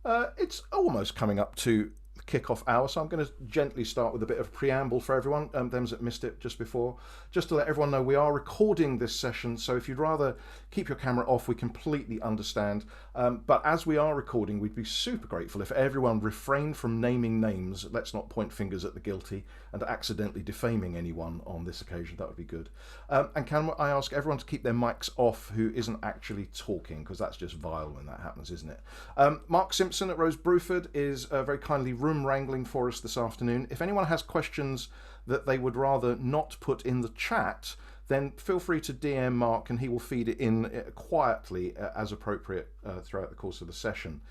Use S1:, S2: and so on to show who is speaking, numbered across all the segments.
S1: It's almost coming up to the kick-off hour, so I'm going to gently start with a bit of preamble for everyone, them that missed it just before, just to let everyone know we are recording this session, so if you'd rather keep your camera off, we completely understand. But as we are recording, we'd be super grateful if everyone refrained from naming names. Let's not point fingers at the guilty and accidentally defaming anyone on this occasion. That would be good. And can I ask everyone to keep their mics off who isn't actually talking, because that's just vile when that happens, isn't it? Mark Simpson at Rose Bruford is very kindly room wrangling for us this afternoon. If anyone has questions that they would rather not put in the chat, then feel free to DM Mark and he will feed it in quietly as appropriate throughout the course of the session.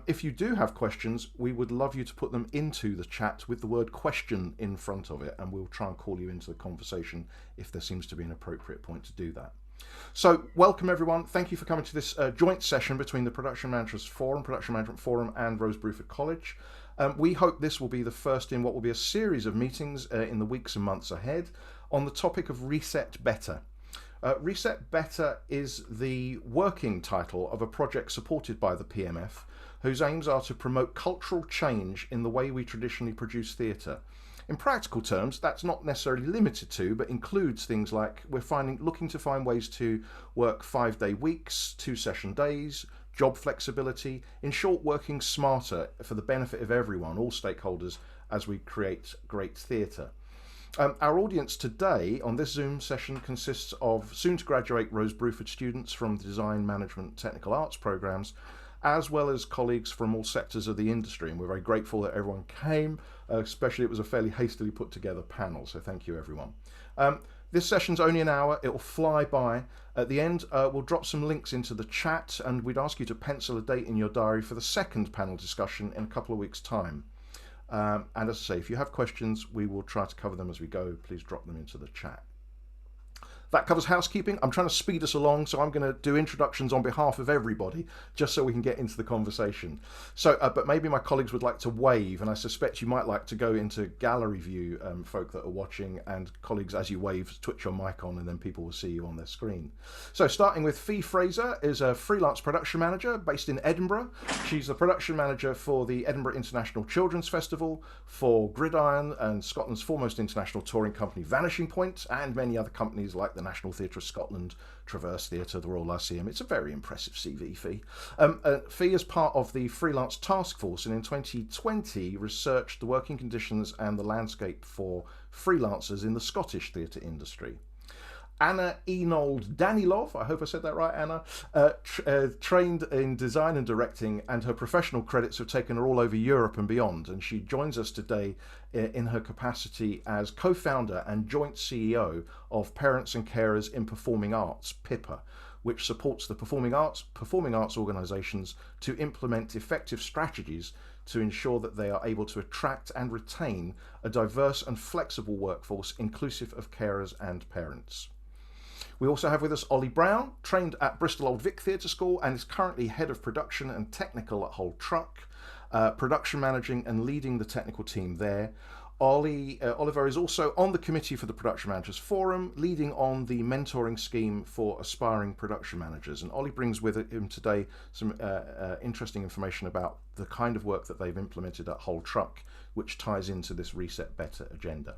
S1: If you do have questions, we would love you to put them into the chat with the word question in front of it, and we'll try and call you into the conversation if there seems to be an appropriate point to do that. So welcome everyone, thank you for coming to this joint session between the Production Management Forum and Rose Bruford College. We hope this will be the first in what will be a series of meetings in the weeks and months ahead on the topic of Reset Better. Reset Better is the working title of a project supported by the PMF, whose aims are to promote cultural change in the way we traditionally produce theatre. In practical terms, that's not necessarily limited to, but includes things like looking to find ways to work 5-day weeks, 2-session days, job flexibility, in short, working smarter for the benefit of everyone, all stakeholders, as we create great theatre. Our audience today on this Zoom session consists of soon-to-graduate Rose Bruford students from the Design, Management, Technical Arts programmes, as well as colleagues from all sectors of the industry, and we're very grateful that everyone came, especially it was a fairly hastily put together panel, so thank you everyone. This session's only an hour, it'll fly by. At the end, we'll drop some links into the chat, and we'd ask you to pencil a date in your diary for the second panel discussion in a couple of weeks' time. And as I say, if you have questions, we will try to cover them as we go. Please drop them into the chat. That covers housekeeping. I'm trying to speed us along, so I'm going to do introductions on behalf of everybody, just so we can get into the conversation. So, but maybe my colleagues would like to wave, and I suspect you might like to go into gallery view, folk that are watching, and colleagues, as you wave, twitch your mic on, and then people will see you on their screen. So, starting with Fee Fraser, is a freelance production manager based in Edinburgh. She's the production manager for the Edinburgh International Children's Festival, for Gridiron and Scotland's foremost international touring company Vanishing Point, and many other companies like the National Theatre of Scotland, Traverse Theatre, the Royal Lyceum. It's a very impressive CV, Fee. Fee is part of the freelance task force, and in 2020 researched the working conditions and the landscape for freelancers in the Scottish theatre industry. Anna Enold Danilov, I hope I said that right, Anna, trained in design and directing, and her professional credits have taken her all over Europe and beyond, and she joins us today in her capacity as co-founder and joint CEO of Parents and Carers in Performing Arts, PIPA, which supports the performing arts organisations to implement effective strategies to ensure that they are able to attract and retain a diverse and flexible workforce inclusive of carers and parents. We also have with us Ollie Brown, trained at Bristol Old Vic Theatre School and is currently Head of Production and Technical at Whole Truck, production managing and leading the technical team there. Oliver is also on the committee for the Production Managers Forum, leading on the mentoring scheme for aspiring production managers. And Ollie brings with him today some interesting information about the kind of work that they've implemented at Whole Truck, which ties into this Reset Better agenda.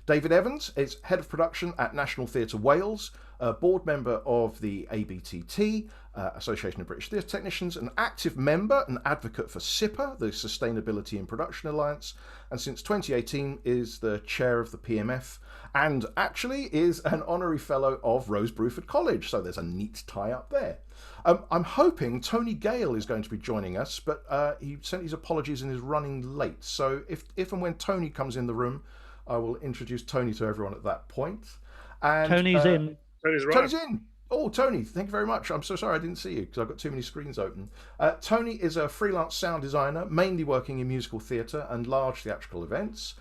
S1: David Evans is Head of Production at National Theatre Wales, a board member of the ABTT, Association of British Theatre Technicians, an active member and advocate for SIPA, the Sustainability in Production Alliance, and since 2018 is the chair of the PMF, and actually is an honorary fellow of Rose Bruford College, so there's a neat tie-up there. I'm hoping Tony Gale is going to be joining us, but he sent his apologies and is running late, so if and when Tony comes in the room, I will introduce Tony to everyone at that point. And
S2: Tony's in.
S3: Tony's right.
S1: Tony's in. Oh, Tony, thank you very much. I'm so sorry I didn't see you because I've got too many screens open. Tony is a freelance sound designer, mainly working in musical theatre and large theatrical events.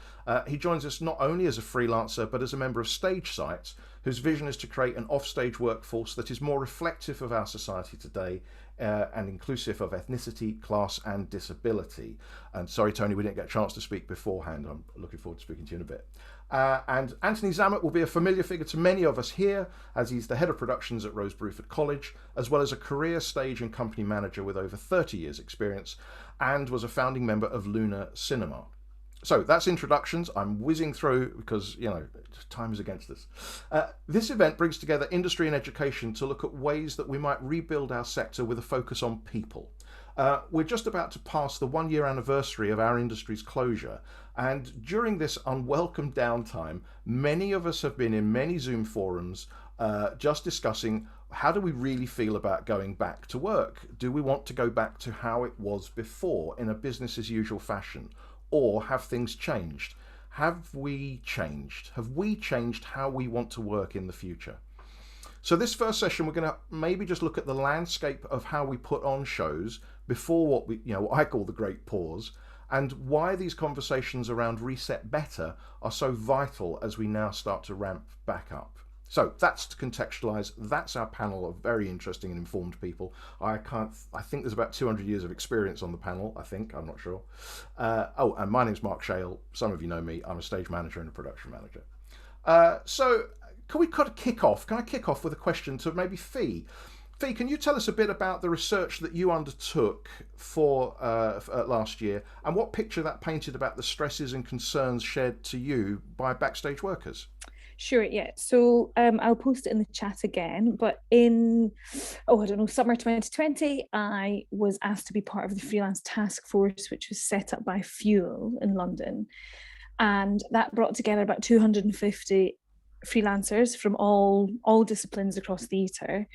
S1: He joins us not only as a freelancer, but as a member of Stage Sight, whose vision is to create an offstage workforce that is more reflective of our society today and inclusive of ethnicity, class and disability. And sorry, Tony, we didn't get a chance to speak beforehand. I'm looking forward to speaking to you in a bit. And Anthony Zammit will be a familiar figure to many of us here, as he's the head of productions at Rose Bruford College, as well as a career stage and company manager with over 30 years' experience, and was a founding member of Luna Cinema. So that's introductions. I'm whizzing through because, time is against us. This event brings together industry and education to look at ways that we might rebuild our sector with a focus on people. We're just about to pass the 1-year anniversary of our industry's closure, and during this unwelcome downtime, many of us have been in many Zoom forums just discussing, how do we really feel about going back to work? Do we want to go back to how it was before in a business as usual fashion? Or have things changed? Have we changed? Have we changed how we want to work in the future? So this first session, we're going to maybe just look at the landscape of how we put on shows before what I call the great pause, and why these conversations around reset better are so vital as we now start to ramp back up. So that's to contextualize. That's our panel of very interesting and informed people. I think there's about 200 years of experience on the panel, I'm not sure. And my name's Mark Shale. Some of you know me. I'm a stage manager and a production manager. So can we kind of kick off? Can I kick off with a question to maybe Fee? Fee, can you tell us a bit about the research that you undertook for last year, and what picture that painted about the stresses and concerns shared to you by backstage workers?
S2: Sure, yeah. So I'll post it in the chat again, but in, summer 2020, I was asked to be part of the freelance task force, which was set up by Fuel in London. And that brought together about 250 freelancers from all disciplines across theatre.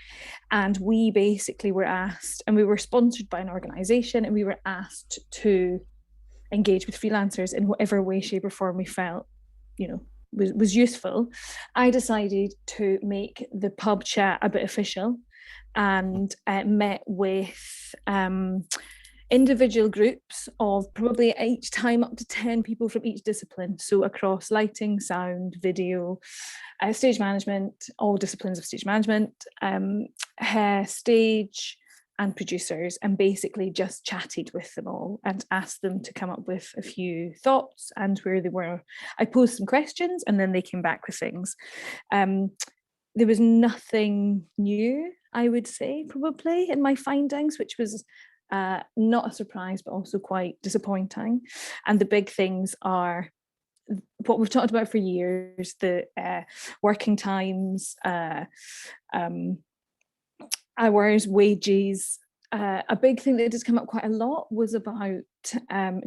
S2: And we basically were asked, and we were sponsored by an organisation, and we were asked to engage with freelancers in whatever way, shape or form we felt, was useful. I decided to make the pub chat a bit official, and met with individual groups of probably each time up to 10 people from each discipline. So across lighting, sound, video, stage management, all disciplines of stage management, stage and producers, and basically just chatted with them all and asked them to come up with a few thoughts and where they were. I posed some questions and then they came back with things. There was nothing new, I would say, probably in my findings, which was not a surprise, but also quite disappointing. And the big things are what we've talked about for years, the working times, hours, wages. A big thing that did come up quite a lot was about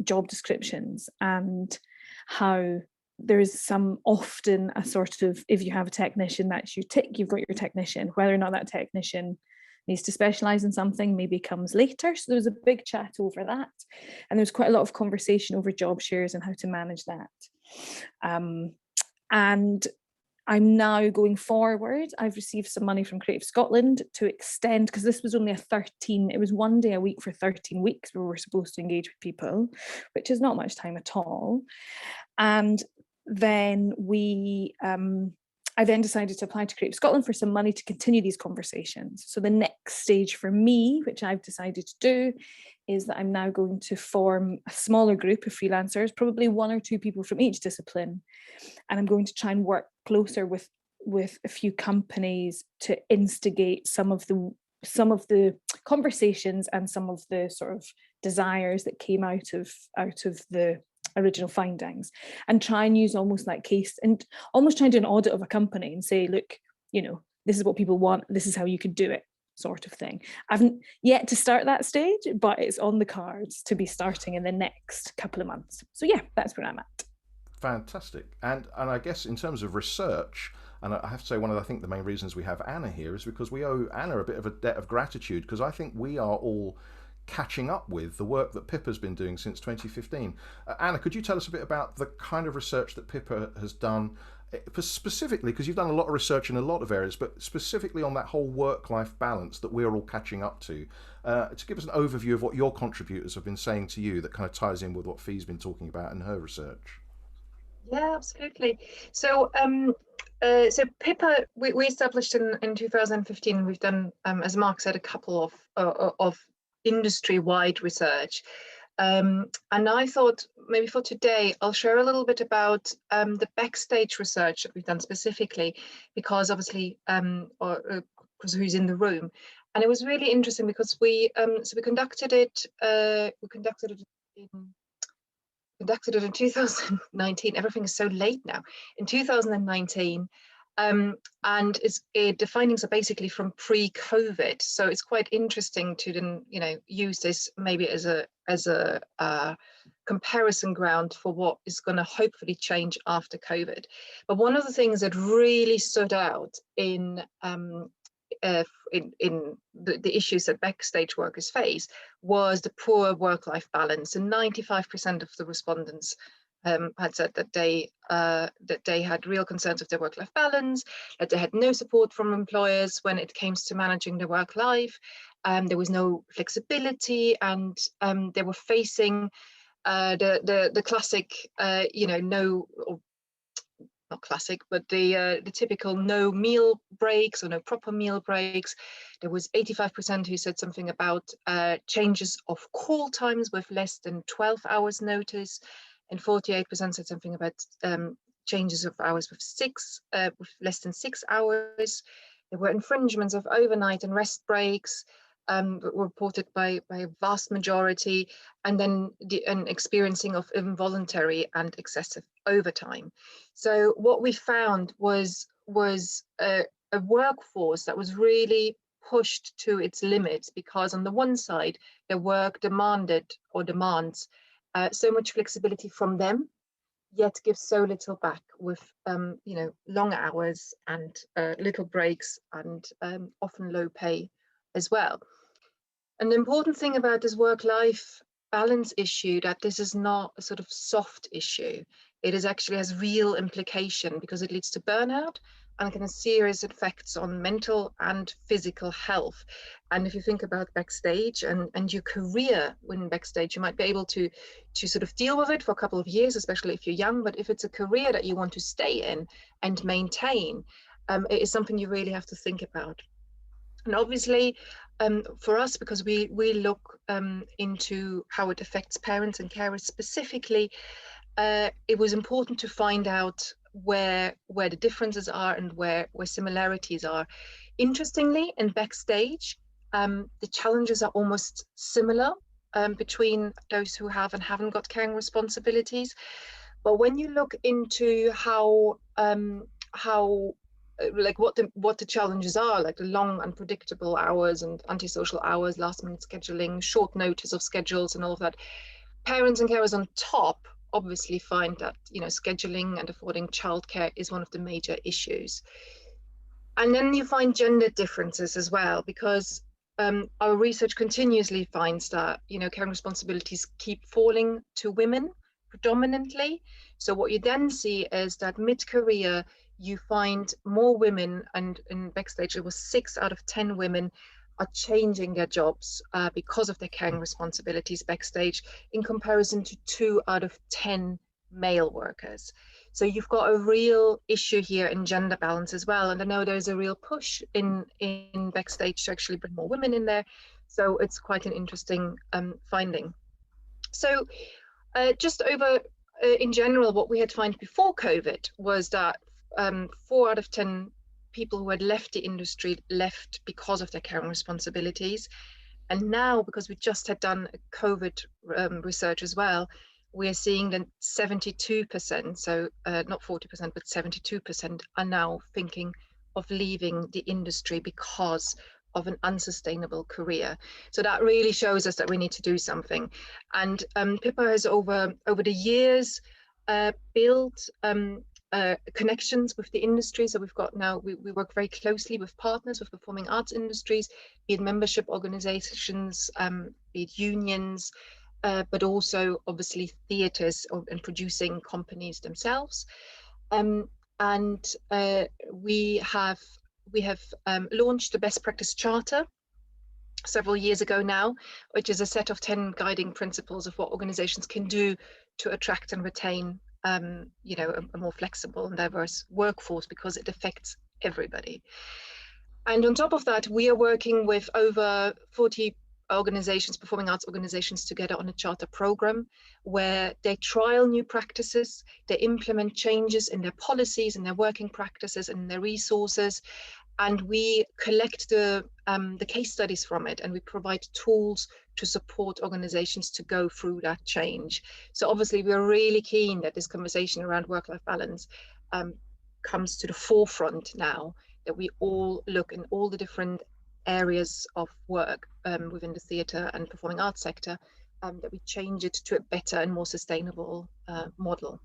S2: job descriptions, and how there is often a sort of, if you have a technician, that's you tick, you've got your technician. Whether or not that technician needs to specialise in something maybe comes later. So there was a big chat over that, and there was quite a lot of conversation over job shares and how to manage that. And I'm now going forward. I've received some money from Creative Scotland to extend, because this was only it was 1 day a week for 13 weeks where we're supposed to engage with people, which is not much time at all. And then I then decided to apply to Creative Scotland for some money to continue these conversations. So the next stage for me, which I've decided to do, is that I'm now going to form a smaller group of freelancers, probably 1 or 2 people from each discipline. And I'm going to try and work closer with a few companies to instigate some of the conversations and some of the sort of desires that came out of the original findings, and try and use almost like case, and almost try and do an audit of a company and say, look, this is what people want, this is how you could do it, sort of thing. I haven't yet to start that stage, but it's on the cards to be starting in the next couple of months. So yeah, that's where I'm at.
S1: Fantastic. And I guess in terms of research, and I have to say, one of the main reasons we have Anna here is because we owe Anna a bit of a debt of gratitude, because I think we are all catching up with the work that Pippa's been doing since 2015. Anna, could you tell us a bit about the kind of research that Pippa has done, specifically, because you've done a lot of research in a lot of areas, but specifically on that whole work-life balance that we're all catching up to give us an overview of what your contributors have been saying to you that kind of ties in with what Fee's been talking about in her research.
S3: Yeah, absolutely. So Pippa, we established in 2015. We've done, as Mark said, a couple of industry-wide research. And I thought maybe for today, I'll share a little bit about the backstage research that we've done specifically, because obviously, because who's in the room. And it was really interesting because we conducted it in 2019. Everything is so late now. In 2019, and the findings are basically from pre-COVID. So it's quite interesting to then, use this maybe as a comparison ground for what is going to hopefully change after COVID. But one of the things that really stood out in the issues that backstage workers face was the poor work-life balance, and 95% of the respondents had said that they had real concerns with their work-life balance, that they had no support from employers when it came to managing their work life. There was no flexibility, and they were facing the classic, not classic, but the typical no meal breaks or no proper meal breaks. There was 85% who said something about changes of call times with less than 12 hours notice, and 48% said something about changes of hours with less than 6 hours. There were infringements of overnight and rest breaks, reported by a vast majority, and then an experiencing of involuntary and excessive overtime. So what we found was a workforce that was really pushed to its limits, because on the one side, their work demands so much flexibility from them, yet gives so little back with long hours and little breaks, and often low pay as well. And the important thing about this work-life balance issue, that this is not a sort of soft issue. It actually has real implication, because it leads to burnout and can have serious effects on mental and physical health. And if you think about backstage and your career when backstage, you might be able to sort of deal with it for a couple of years, especially if you're young. But if it's a career that you want to stay in and maintain, it is something you really have to think about. And obviously, for us, because we look into how it affects parents and carers specifically, it was important to find out where the differences are and where similarities are. Interestingly, in backstage, the challenges are almost similar between those who have and haven't got caring responsibilities. But when you look into how like what the challenges are, like the long unpredictable hours and antisocial hours, last minute scheduling, short notice of schedules and all of that, parents and carers on top obviously find that scheduling and affording childcare is one of the major issues. And then you find gender differences as well, because our research continuously finds that caring responsibilities keep falling to women predominantly. So what you then see is that mid-career you find more women, and in backstage it was 6 out of 10 women are changing their jobs because of their caring responsibilities backstage, in comparison to 2 out of 10 male workers. So you've got a real issue here in gender balance as well. And I know there's a real push in backstage to actually bring more women in there. So it's quite an interesting finding. So just over in general, what we had found before COVID was that 4 out of 10 people who had left the industry left because of their caring responsibilities. And now, because we just had done COVID research as well, we are seeing that 72%, so not 40%, but 72% are now thinking of leaving the industry because of an unsustainable career. So that really shows us that we need to do something. And PIPA has over the years built connections with the industry. So we've got now, we work very closely with partners with performing arts industries, be it membership organizations, be it unions, but also obviously theatres and producing companies themselves. And we have launched the Best Practice Charter several years ago now, which is a set of 10 guiding principles of what organizations can do to attract and retain a more flexible and diverse workforce, because it affects everybody. And on top of that, we are working with over 40 organizations, performing arts organizations together on a charter program where they trial new practices, they implement changes in their policies and their working practices and their resources, and we collect the case studies from it, and we provide tools to support organizations to go through that change. So obviously we're really keen that this conversation around work-life balance comes to the forefront now, that we all look in all the different areas of work within the theatre and performing arts sector, that we change it to a better and more sustainable model.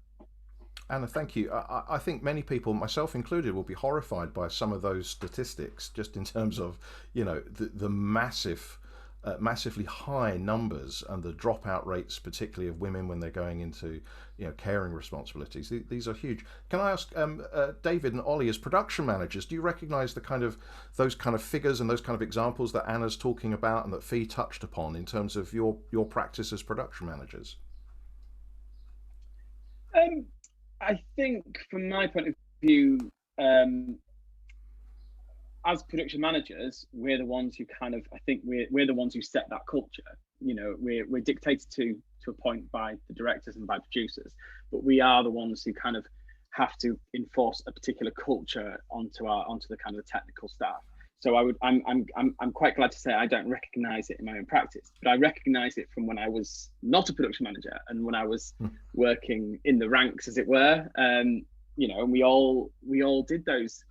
S1: Anna, thank you. I think many people, myself included, will be horrified by some of those statistics, just in terms of, you know, the massively high numbers and the dropout rates, particularly of women when they're going into, you know, caring responsibilities. These are huge. Can I ask David and Ollie, as production managers, do you recognise those kind of figures and those kind of examples that Anna's talking about and that Fee touched upon in terms of your practice as production managers?
S4: I think from my point of view, as production managers, we're the ones who kind of, I think we're the ones who set that culture. You know, we're dictated to a point by the directors and by producers, but we are the ones who kind of have to enforce a particular culture onto the kind of the technical staff. So I'm quite glad to say I don't recognise it in my own practice, but I recognise it from when I was not a production manager and when I was working in the ranks, as it were. You know, and we all did those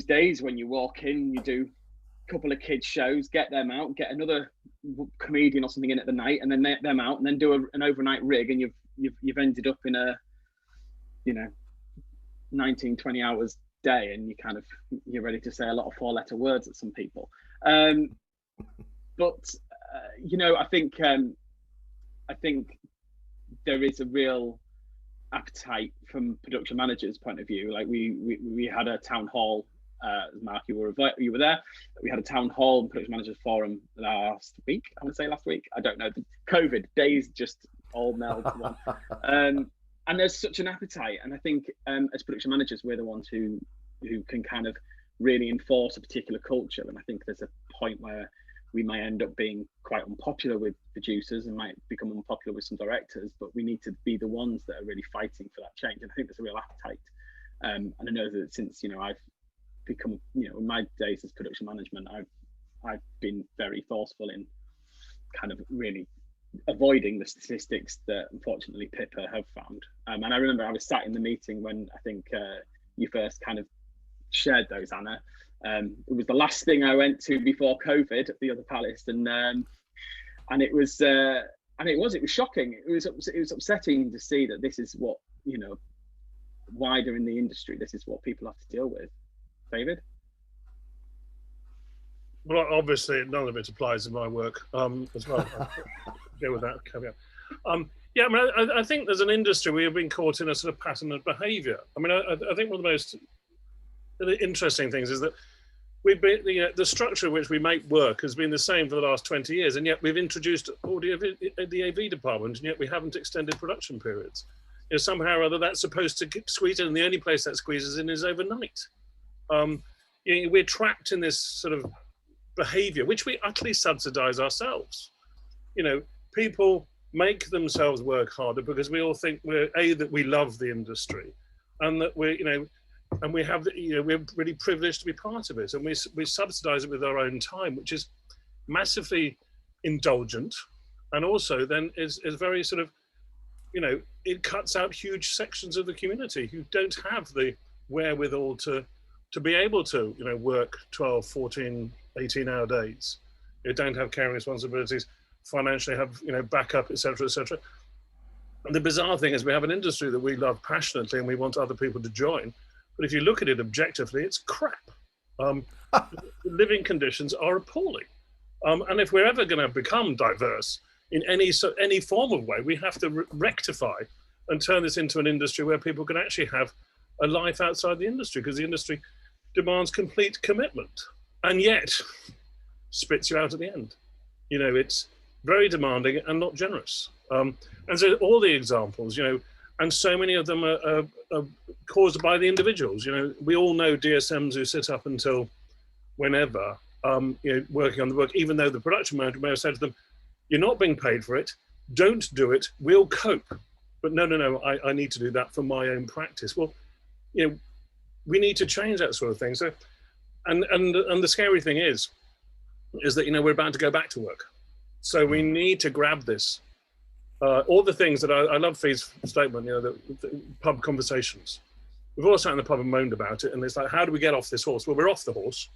S4: days when you walk in, you do a couple of kids shows, get them out, get another comedian or something in at the night, and then let them out, and then do an overnight rig, and you've ended up in a, you know, 19-20 hours day, and you're ready to say a lot of 4-letter words at some people. But you know, I think there is a real appetite from production managers' point of view. Like we had a town hall, Mark, you were there. We had a town hall and production managers forum last week. I want to say last week. I don't know. The COVID days just all meld to one. And there's such an appetite, and I think as production managers, we're the ones who can kind of really enforce a particular culture. And I think there's a point where we might end up being quite unpopular with producers and might become unpopular with some directors, but we need to be the ones that are really fighting for that change. And I think there's a real appetite. And I know that since, you know, I've become, you know, in my days as production management, I've been very forceful in kind of really avoiding the statistics that unfortunately Pippa have found. And I remember I was sat in the meeting when I think you first kind of shared those, Anna. It was the last thing I went to before COVID at the other palace, and it was shocking. It was upsetting to see that this is what, you know, wider in the industry, this is what people have to deal with. David?
S5: Well, obviously none of it applies in my work as well. Go with that caveat. Yeah, I mean, I think there's an industry we have been caught in a sort of pattern of behaviour. I mean, I think one of the most interesting things is that we've been, you know, the structure in which we make work has been the same for the last 20 years, and yet we've introduced audio, the AV department, and yet we haven't extended production periods. You know, somehow or other that's supposed to squeeze in, and the only place that squeezes in is overnight. You know, we're trapped in this sort of behaviour, which we utterly subsidise ourselves. You know, people make themselves work harder because we all think that we love the industry, and that we're, you know, and we have, you know, we're really privileged to be part of it, and we subsidise it with our own time, which is massively indulgent, and also then is very sort of, you know, it cuts out huge sections of the community who don't have the wherewithal to be able to, you know, work 12, 14, 18-hour days. You don't have caring responsibilities, financially have, you know, backup, etc., etc. And the bizarre thing is we have an industry that we love passionately and we want other people to join. But if you look at it objectively, it's crap. The living conditions are appalling. And if we're ever going to become diverse in any form of way, we have to rectify and turn this into an industry where people can actually have a life outside the industry, because the industry demands complete commitment and yet spits you out at the end. You know, it's very demanding and not generous. And so all the examples, you know, and so many of them are caused by the individuals. You know, we all know DSMs who sit up until whenever working on the work, even though the production manager may have said to them, "You're not being paid for it. Don't do it. We'll cope." But no, I need to do that for my own practice. Well, we need to change that sort of thing. So, and the scary thing is that we're about to go back to work, so we need to grab this. All the things that I love Fee's statement, the pub conversations. We've all sat in the pub and moaned about it, and it's like, how do we get off this horse? Well, we're off the horse.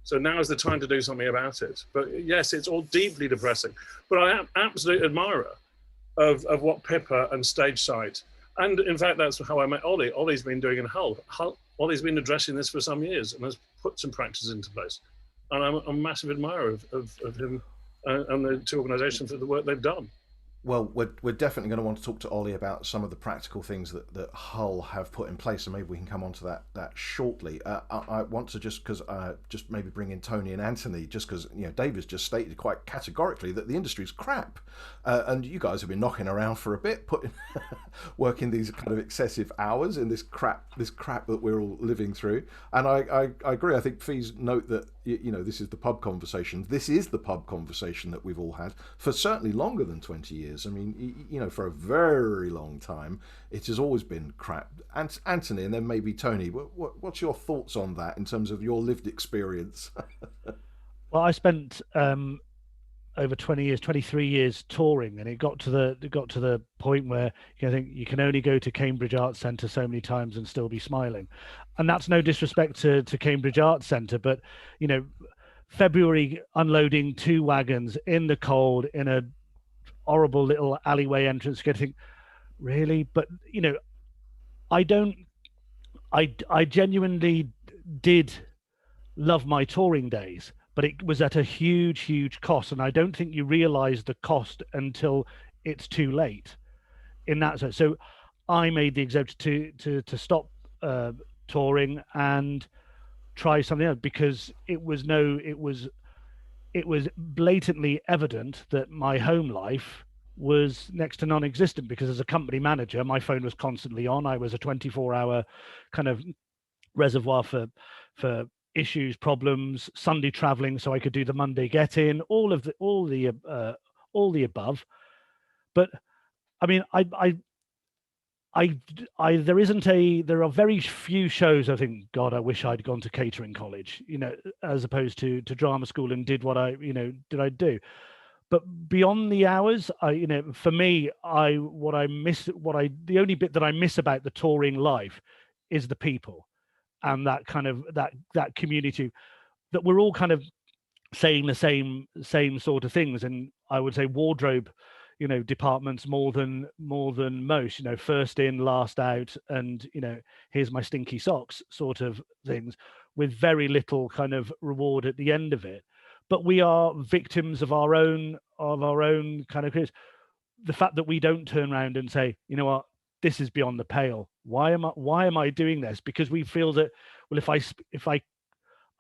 S5: So now is the time to do something about it. But yes, it's all deeply depressing. But I am absolute admirer of what Pippa and Stage Sight, and in fact, that's how I met Ollie. Ollie's been doing in Hull. Ollie's been addressing this for some years and has put some practices into place. And I'm a massive admirer of him and the two organisations for the work they've done.
S1: Well, we're definitely going to want to talk to Ollie about some of the practical things that Hull have put in place, and maybe we can come on to that shortly. I want to just maybe bring in Tony and Anthony, just because Dave has just stated quite categorically that the industry's crap, and you guys have been knocking around for a bit, working these kind of excessive hours in this crap that we're all living through. And I agree. I think Fee's note that this is the pub conversation. This is the pub conversation that we've all had for certainly longer than 20 years. I mean, for a very long time, it has always been crap. And Anthony, and then maybe Tony, what's your thoughts on that in terms of your lived experience?
S6: Well, I spent over 23 years touring, and it got to the point where I think you can only go to Cambridge Arts Centre so many times and still be smiling. And that's no disrespect to Cambridge Arts Centre, but February unloading 2 wagons in the cold in a horrible little alleyway entrance, getting really, but I genuinely did love my touring days, but it was at a huge cost, and I don't think you realize the cost until it's too late in that sense. So I made the exception to stop touring and try something else, because it was blatantly evident that my home life was next to non-existent, because as a company manager, my phone was constantly on. I was a 24-hour kind of reservoir for issues, problems, Sunday traveling so I could do the Monday get-in, all the above. But I mean, there are very few shows I think, God, I wish I'd gone to catering college, as opposed to drama school and did what I do. But beyond the hours, for me, the only bit that I miss about the touring life is the people, and that kind of that community, that we're all kind of saying the same sort of things. And I would say wardrobe, departments more than most, first in, last out, and here's my stinky socks sort of things, with very little kind of reward at the end of it. But we are victims of our own kind of, the fact that we don't turn around and say, you know what, this is beyond the pale. Why am I doing this? Because we feel that, well,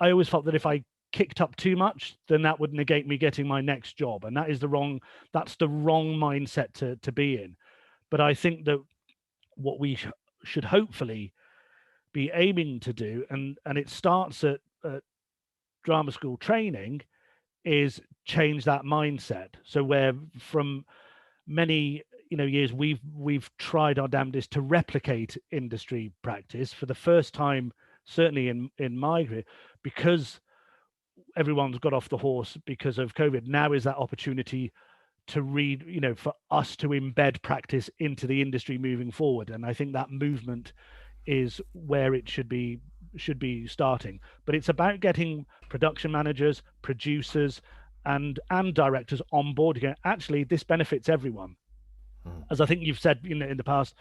S6: I always felt that if I kicked up too much, then that would negate me getting my next job, and that's the wrong mindset to be in. But I think that what we should hopefully be aiming to do, and it starts at drama school training, is change that mindset. So where from many years we've tried our damnedest to replicate industry practice for the first time, certainly in my career, because everyone's got off the horse because of COVID. Now is that opportunity to read, for us to embed practice into the industry moving forward. And I think that movement is where it should be starting. But it's about getting production managers, producers, and directors on board again. Actually, this benefits everyone. As I think you've said in the past,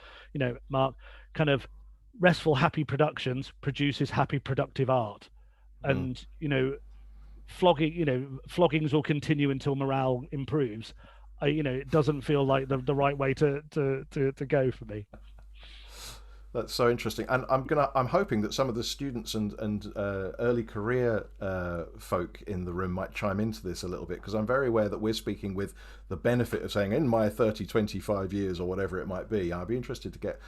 S6: Mark, kind of restful, happy productions produces happy, productive art. And floggings will continue until morale improves. It doesn't feel like the right way to go for me.
S1: That's so interesting, and I'm hoping that some of the students and early career folk in the room might chime into this a little bit, because I'm very aware that we're speaking with the benefit of saying in my 30, 25 years or whatever it might be. I'd be interested to get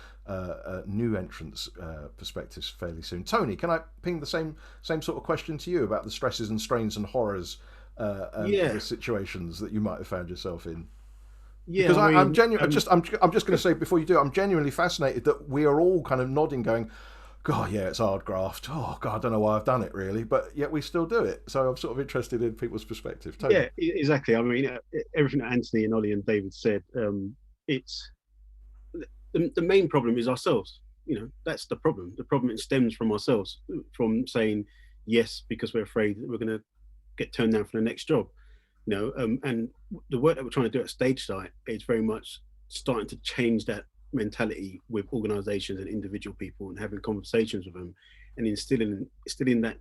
S1: new entrants' perspectives fairly soon. Tony, can I ping the same sort of question to you about the stresses and strains and horrors and the situations that you might have found yourself in?
S7: Yeah,
S1: because I'm
S7: mean,
S1: genuine. I'm just going to say before you do, I'm genuinely fascinated that we are all kind of nodding, going, "God, yeah, it's hard graft. Oh God, I don't know why I've done it really, but yet we still do it." So I'm sort of interested in people's perspective. Tony.
S7: Yeah, exactly. I mean, everything that Anthony and Ollie and David said, it's the main problem is ourselves. You know, that's the problem. The problem stems from ourselves, from saying yes because we're afraid that we're going to get turned down for the next job. You know, and the work that we're trying to do at Stage Sight is very much starting to change that mentality with organisations and individual people, and having conversations with them, and instilling that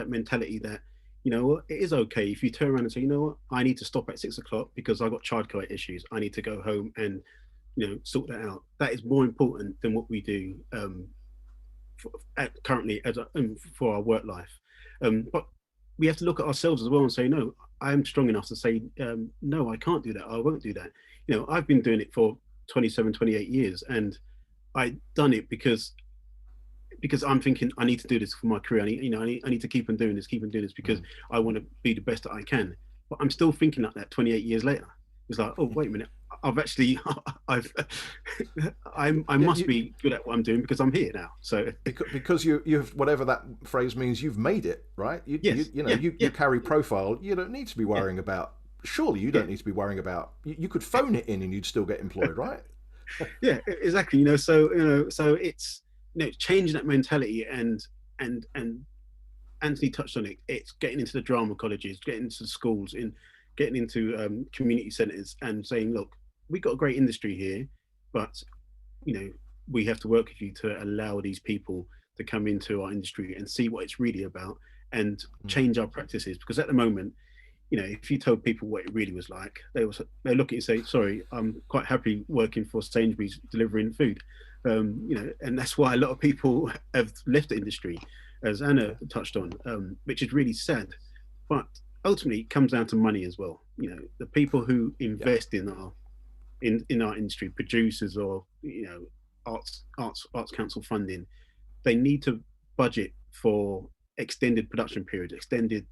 S7: mentality that, you know what, it is okay if you turn around and say, you know what, I need to stop at 6 o'clock because I've got childcare issues. I need to go home and, you know, sort that out. That is more important than what we do currently for our work life. But we have to look at ourselves as well and say, no, I'm strong enough to say, no, I can't do that. I won't do that. You know, I've been doing it for 27, 28 years, and I've done it because I'm thinking I need to do this for my career. I need to keep on doing this because I want to be the best that I can. But I'm still thinking like that 28 years later. It's like, oh, wait a minute. I must be good at what I'm doing because I'm here now. So
S1: because you've, whatever that phrase means, you've made it, right? You carry profile. You don't need to be worrying about. Surely you don't need to be worrying about. You could phone it in and you'd still get employed, right?
S7: Yeah, exactly. So it's, changing that mentality, and Anthony touched on it. It's getting into the drama colleges, getting into schools, getting into community centres, and saying, look, we've got a great industry here, but we have to work with you to allow these people to come into our industry and see what it's really about, and change our practices. Because at the moment, if you told people what it really was like, they look at you and say, sorry, I'm quite happy working for Sainsbury's delivering food. And that's why a lot of people have left the industry, as Anna touched on, which is really sad. But ultimately, it comes down to money as well. The people who invest in our industry, producers or arts council funding, they need to budget for extended production periods, extended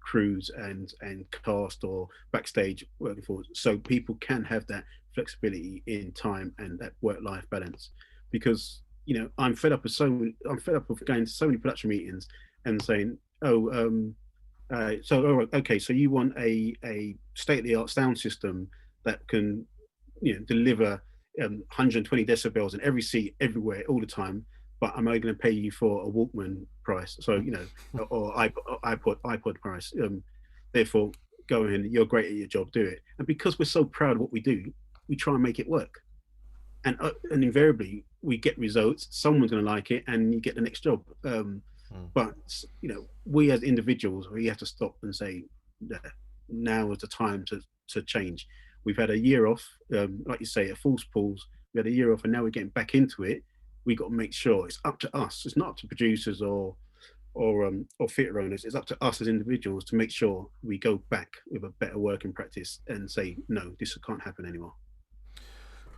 S7: crews and cast or backstage working forward, so people can have that flexibility in time and that work-life balance. Because I'm fed up of going to so many production meetings and saying, so you want a state-of-the-art sound system that can deliver 120 decibels in every seat everywhere all the time, but am I going to pay you for a Walkman price? So, or iPod price. Therefore, go ahead, you're great at your job, do it. And because we're so proud of what we do, we try and make it work. And invariably, we get results. Someone's going to like it, and you get the next job. But we as individuals, we have to stop and say, now is the time to change. We've had a year off, like you say, a false pause. We had a year off, and now we're getting back into it. We got to make sure it's up to us. It's not up to producers or theatre owners. It's up to us as individuals to make sure we go back with a better working practice and say, no, this can't happen anymore.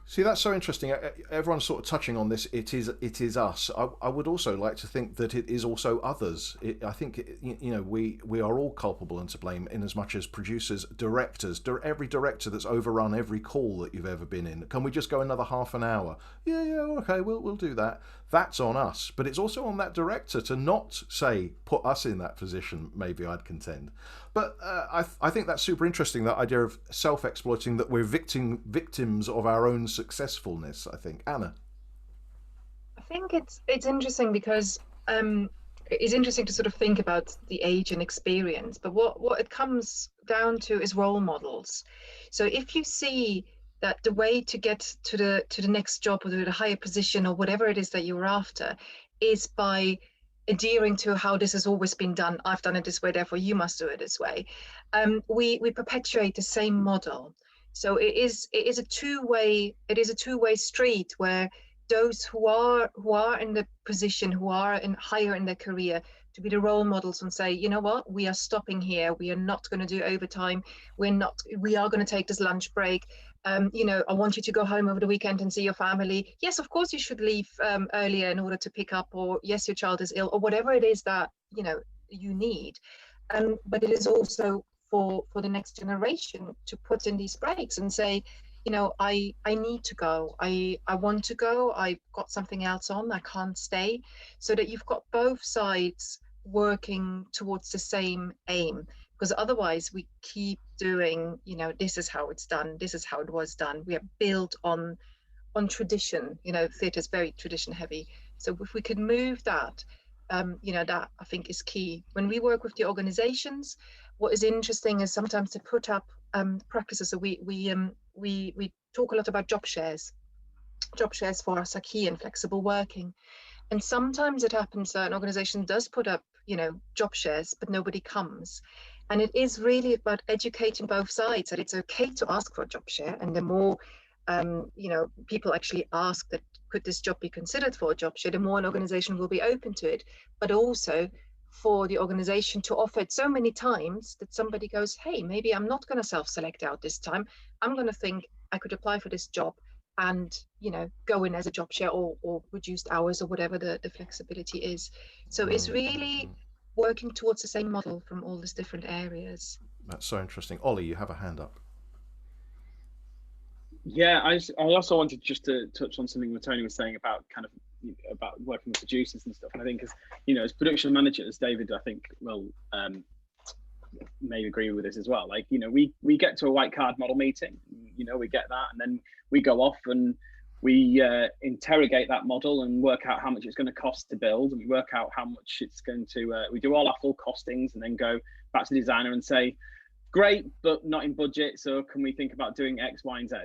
S1: See, that's so interesting. Everyone's sort of touching on this. It is us. I would also like to think that it is also others. I think we are all culpable and to blame, in as much as producers, directors, every director that's overrun every call that you've ever been in. Can we just go another half an hour? Yeah, okay, we'll do that. That's on us, but it's also on that director to not say put us in that position. Maybe I'd contend. But I think that's super interesting, that idea of self-exploiting, that we're victims of our own successfulness, I think. Anna?
S3: I think it's interesting because it's interesting to sort of think about the age and experience, but what it comes down to is role models. So if you see that the way to get to the next job or to the higher position or whatever it is that you're after is by adhering to how this has always been done. I've done it this way, therefore you must do it this way. We perpetuate the same model. So it is a two-way street where those who are in the position, who are higher in their career, to be the role models and say, you know what, we are stopping here. We are not going to do overtime. We are going to take this lunch break. You know, I want you to go home over the weekend and see your family. Yes, of course you should leave earlier in order to pick up, or yes, your child is ill, or whatever it is that, you know, you need. But it is also for the next generation to put in these breaks and say, you know, I need to go. I want to go. I've got something else on. I can't stay. So that you've got both sides working towards the same aim. Because otherwise we keep doing, you know, this is how it's done. This is how it was done. We are built on tradition. You know, theatre is very tradition heavy. So if we could move that, you know, that I think is key. When we work with the organizations, what is interesting is sometimes to put up practices. So we talk a lot about job shares. Job shares for us are key in flexible working. And sometimes it happens that an organization does put up, you know, job shares, but nobody comes. And it is really about educating both sides that it's okay to ask for a job share. And the more, you know, people actually ask that, could this job be considered for a job share, the more an organization will be open to it. But also for the organization to offer it so many times that somebody goes, hey, maybe I'm not going to self-select out this time. I'm going to think I could apply for this job and, you know, go in as a job share or reduced hours or whatever the flexibility is. So it's really working towards the same model from all these different areas.
S1: That's so interesting. Ollie, you have a hand up.
S4: Yeah, I also wanted just to touch on something that Tony was saying about kind of about working with producers and stuff. And I think, as you know, as production managers, David, I think will may agree with this as well. Like, you know, we get to a white card model meeting, you know, we get that, and then we go off and we interrogate that model and work out how much it's going to cost to build, and we work out how much it's going to. We do all our full costings, and then go back to the designer and say, great, but not in budget. So can we think about doing X, Y, and Z?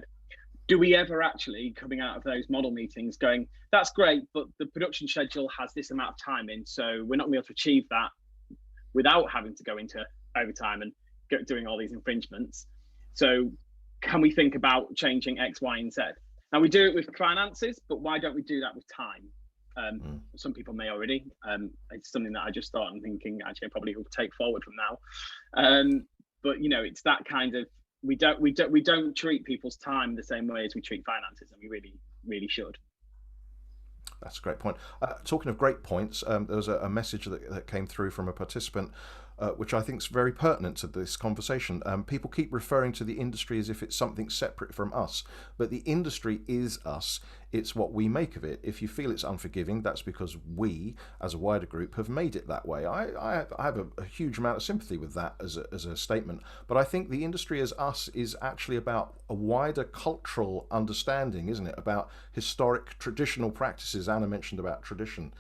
S4: Do we ever actually, coming out of those model meetings, going, that's great, but the production schedule has this amount of time in, so we're not going to be able to achieve that without having to go into overtime and doing all these infringements. So can we think about changing X, Y, and Z? Now, we do it with finances, but why don't we do that with time? Some people may already. It's something that I just thought and thinking, actually, I probably will take forward from now. But, you know, it's that kind of, we don't treat people's time the same way as we treat finances, and we really should.
S1: That's a great point. Talking of great points, there was a message that came through from a participant, which I think is very pertinent to this conversation. People keep referring to the industry as if it's something separate from us, but the industry is us. It's what we make of it. If you feel it's unforgiving, that's because we, as a wider group, have made it that way. I have a huge amount of sympathy with that as a statement, but I think the industry as us is actually about a wider cultural understanding, isn't it? About historic, traditional practices. Anna mentioned about tradition.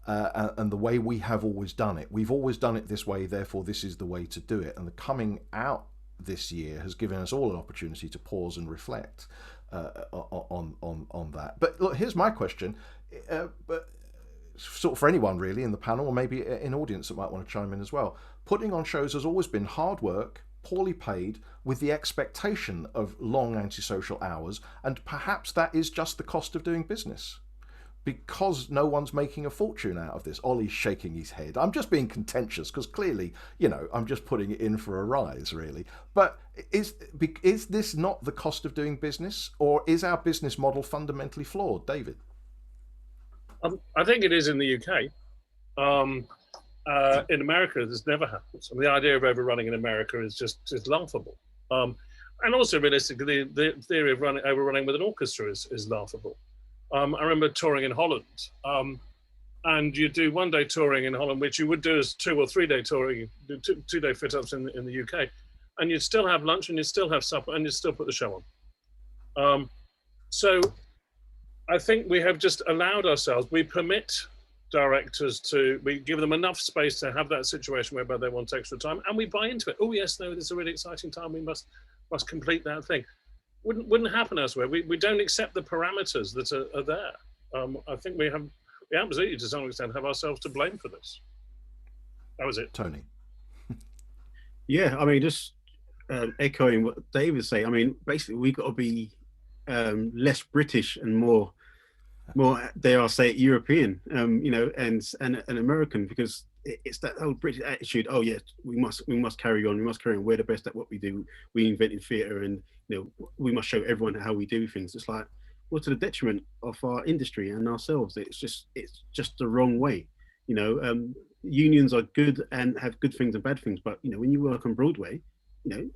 S1: And the way we have always done it. We've always done it this way, therefore this is the way to do it. And the coming out this year has given us all an opportunity to pause and reflect on that. But look, here's my question, but sort of for anyone really in the panel, or maybe an audience that might want to chime in as well. Putting on shows has always been hard work, poorly paid, with the expectation of long antisocial hours, and perhaps that is just the cost of doing business, because no one's making a fortune out of this. Ollie's shaking his head. I'm just being contentious because clearly, you know, I'm just putting it in for a rise, really. But is this not the cost of doing business, or is our business model fundamentally flawed, David?
S5: I think it is in the UK. In America, this never happens. I mean, the idea of overrunning in America is laughable. And also, realistically, the theory of overrunning with an orchestra is laughable. I remember touring in Holland, and you do one-day touring in Holland, which you would do as 2 or 3 day touring, two-day fit-ups in the UK, and you'd still have lunch and you'd still have supper and you'd still put the show on. So I think we have just allowed ourselves, we permit directors we give them enough space to have that situation whereby they want extra time, and we buy into it. Oh yes, no, this is a really exciting time, we must complete that thing. Wouldn't happen elsewhere. We don't accept the parameters that are there. I think we absolutely, to some extent, have ourselves to blame for this. That was it.
S1: Tony.
S7: Yeah, I mean, just echoing what Dave was saying. I mean, basically, we've got to be less British and more more, dare I say it, European, you know, and American, because it's that whole British attitude. Oh yes, we must carry on. We must carry on. We're the best at what we do. We invented theatre, and you know, we must show everyone how we do things. It's like, well, to the detriment of our industry and ourselves. It's just the wrong way. You know, unions are good and have good things and bad things, but you know, when you work on Broadway, you know,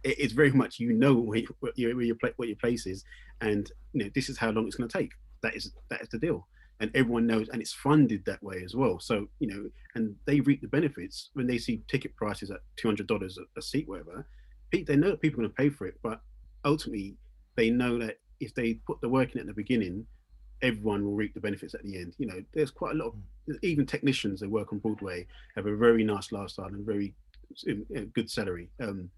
S7: it's very much, you know, what your place is, and you know, this is how long it's going to take. That is the deal, and everyone knows, and it's funded that way as well. So you know, and they reap the benefits when they see ticket prices at $200 a seat, whatever. They know that people are going to pay for it, but ultimately they know that if they put the work in at the beginning, everyone will reap the benefits at the end. You know, there's quite a lot of, even technicians that work on Broadway have a very nice lifestyle and very good salary, and